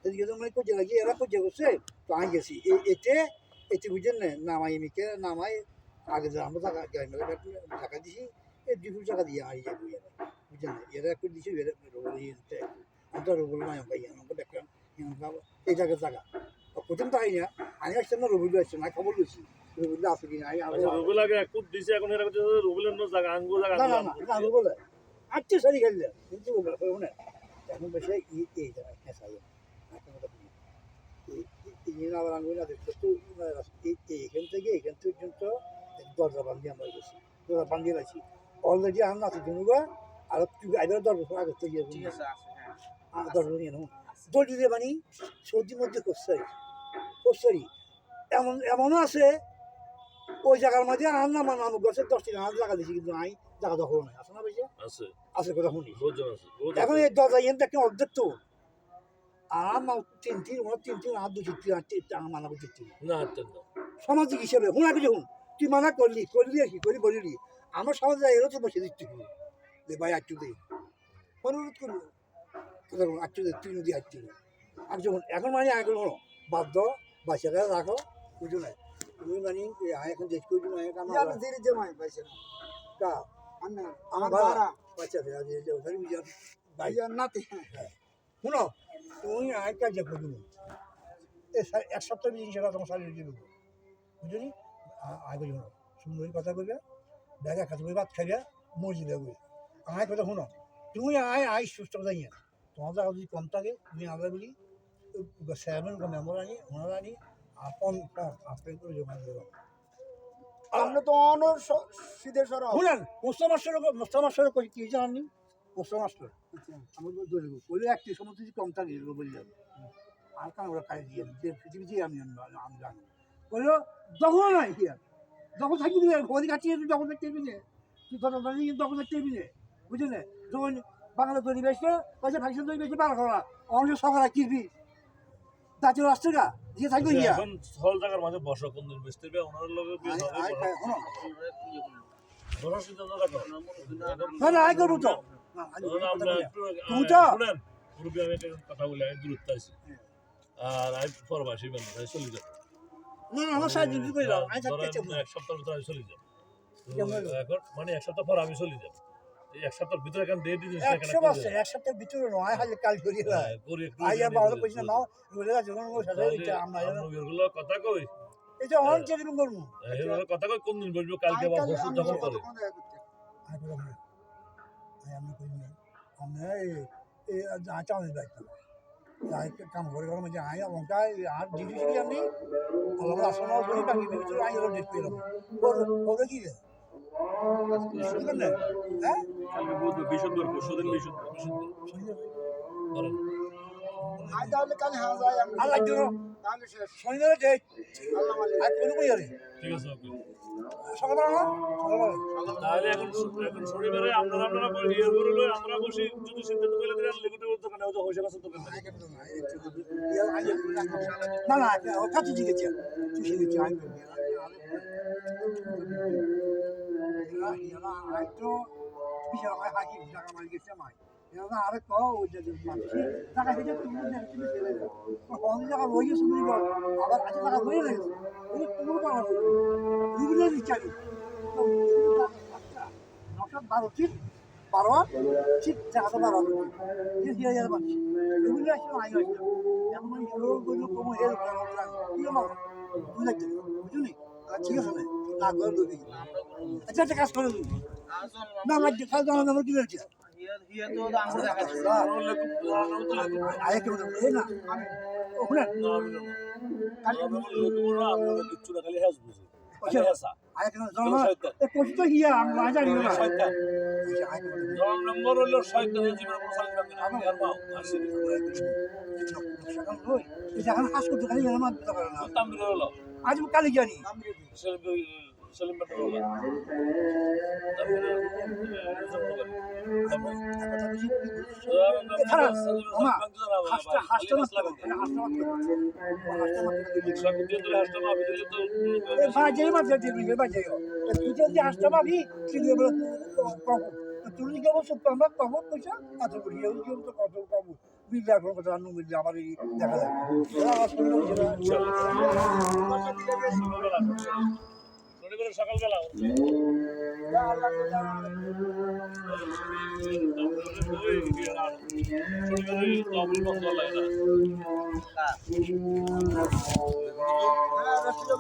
এদিকে মানে কোজে লাগি এরা কোজে করছে তো আমি গেছি এতে এতে বুঝেন না নামাই মিকে নামাই আগে যে আমরা টাকা গ্রামের টাকা দিছি এই 200 টাকা দিয়ে আই যাবো বুঝেন না এরা একটু দিছি এরা রোবল দিতে আমরা রোবল নাই ভাই আমরা দেখলাম এই জায়গা প্রথম তাই না আমি আসছে না রোবল আসছে না খবর লইছি রোবল আছে কিনা আচ্ছা রুবেল আগে এক ফুট দিছে এখন এরা কাছে রুবেলের নো জায়গা আঙ্গু জায়গা না না না রোবল আচ্ছা সরি খেললে কিন্তু রোবল না এখন বসে এই জায়গায় খেসাই এই আবার আঙ্গুল না দেখতে তো এখান থেকে এখান পর্যন্ত দরজা বান্ধিয়ে আমরা গেছি দরজা বান্ধিয়ে রাখছি অলরেডি আমরা আছে জনুবা আর তুই আইবার দরজা আগে থেকে ঠিক আছে আছে হ্যাঁ দরজা নিয়ে নেব দড়ি দিয়ে বানি সর্দির মধ্যে কষারি এমনও আছে ওই জায়গার মধ্যে আর না মানে আমার গাছের 10 টাকা জায়গা দিছি কিন্তু আমি জায়গা দখল নাই আছে না বেশি আছে আছে কথা শুনি বহুত আছে বহুত এখন এই দরজা এন দেখতে অর্ধেক তো আমার তিন আর 2 মানা করতে না আচ্ছা না সামাজিক হিসেবে হুনা কিছু হুন তুই মানা করলি আর কি বলিলি আমার সমাজে এরও তো বসে দিচ্ছি যে ভাই আটটু দে অনুরোধ করবো আটটু দে তুই নদী আটটু দে আর যখন এখন মানে এখন হলো বাধ্য বাচ্চারা রাখো বুঝো না তুমি মানে এখন দেশ করছি না यार धीरे जमाए पैसे কা अन्ना আমার আমার বাবা বারা বাচ্চা ফেরা দিয়ে যাও তাহলে বুঝা ভাই भाई नाते শুনো তুমি আয় কাজ করবো এক সপ্তাহ জিনিসটা তোমার সারিয়ে দিয়ে দেবো বুঝলি আগে শোনো সুন্দরী কথা বলবে ব্যাগে খাতে বই ভাত খাইবে মর্জি দেবে আয় কথা শোনো তুমি আয় সুস্থ যাই তোমার জায়গা যদি কম থাকে তুমি আমরা বলি চেয়ারম্যান মেম্বার আনি ওনারা আনি আপন আপনি করে জমা দেবো हमने तो ऑनर सीधे सर শুনেন মোস্তামাস্টার কি জানি মোস্তামাস্টার আমার দৌড়ে বলে একটি সমস্ত যদি কম থাকে বলে যাবে আর কারণ ওরা খাই দিয়ে পৃথিবীতে আমি জানি বললো দখল নাই কি আর দখল থাকবি না ঘড়ি কাটিয়ে তুই দখল দেখতে না তুই কথা জানি দখল দেখতে না বুঝলি যখন বাংলা তৈরি বেসছে পয়সা ভাইসা তৈরি বেসছে বার করা অনেক সকাল কিনবি জাতীয় রাষ্ট্রটা দিয়ে থাকবে ইয়া এখন হল জায়গার মাঝে বসা কোন দিন বেচতে হবে ওনার লগে বিয়ে হবে বড় সিদ্ধান্ত রাখো না আয় করবো তো আমরা একটু তুই তো শুনেন মুরব্বী আমি একটা কথা বলি আমি দূরত্ব আছি আর আমি পরবাসী বান্ধব আমি চলে যাব না আমার সাহায্য করে দাও আমি থাকতে ধরেন চাই এক সপ্তাহের ভিতরে আমি চলে যাব কেমন হলো? এখন মানে এক সপ্তাহ পর আমি চলে যাব এই এক সপ্তাহের ভিতরে এখন ডেট দিন 100 বছর এক সপ্তাহের ভিতরে নয় হাজার কাল করি করি একটু আইয়া বাবা কইছে না বলে গেছে কোন সাথে এটা আমরা এগুলো কথা কই এটা অন চেরিং করব এগুলো কথা কই কোন দিন বলবো কালকে বা পরশু যখন করে আই বলে আই আমি কই না আমরা এই আটা আমি বাইতে তাই কাম করে গেলাম যে আই অঙ্কা আর ডিডি কি জানি আল্লাহ আসনা করে বাকি ভিতরে আই হলো দেখতে এলাম ওরে কি রে হ্যাঁ কালকে বুধ বিশুদ্ধ পরশু দিন বিশুদ্ধ করেন আই তাহলে কাল হ্যাঁ যাই আমি আল্লাহ দিও তাহলে শেষ শনিবারে যে আল্লাহ মালিক আর কোনো কই আরে ঠিক আছে ওকে সকালবেলা না সকালবেলা তাহলে এখন শনিবারে আপনারা ইয়ে করে লই আমরা বসি যদি সিদ্ধান্ত করে দিলে লিকুটের দোকানে ওই যে হইছে আছে দোকানে না না ও কাছে জিগেছে তুই শিখেছি আমি তো বিশাল হাকি টাকা মারি গেছে আমার আরে ক ওই যে টাকা থেকে তুমি কম টাকা রয়ে শুরু কর আবার আজ টাকা রয়ে গেছে ওই তোমার টাকা এগুলো বিচারি 912 ঠিক 12 ঠিক টাকা তো 12 যে দিয়ে যাবে মানুষ এগুলো আসলে আই আসছে এখন আমি লোক বললো কম এর কি মামা তুই লাগছে বুঝলি ঠিক আছে না করে দিবি আচ্ছা একটা কাজ করে দিবি না লাগছে কাজ জানা কি হচ্ছে হিয়া তো আমরা দেখা যাচ্ছে আরে কেউ না ওখানে কিচ্ছু না খালি হ্যাস বুঝি হ্যাসা আরে কেউ জানা এই কোচ তো হিয়া আমরা জানি না নম্বর হলো শয়তানের জীবনে কোনো সাংবাদ না আমি আর মাও আসি এখন কাজ করতে খালি আমার তামবির হলো আজ কালি জানি সেলিম বেটার হলো শনিবার সকালবেলা শনিবারে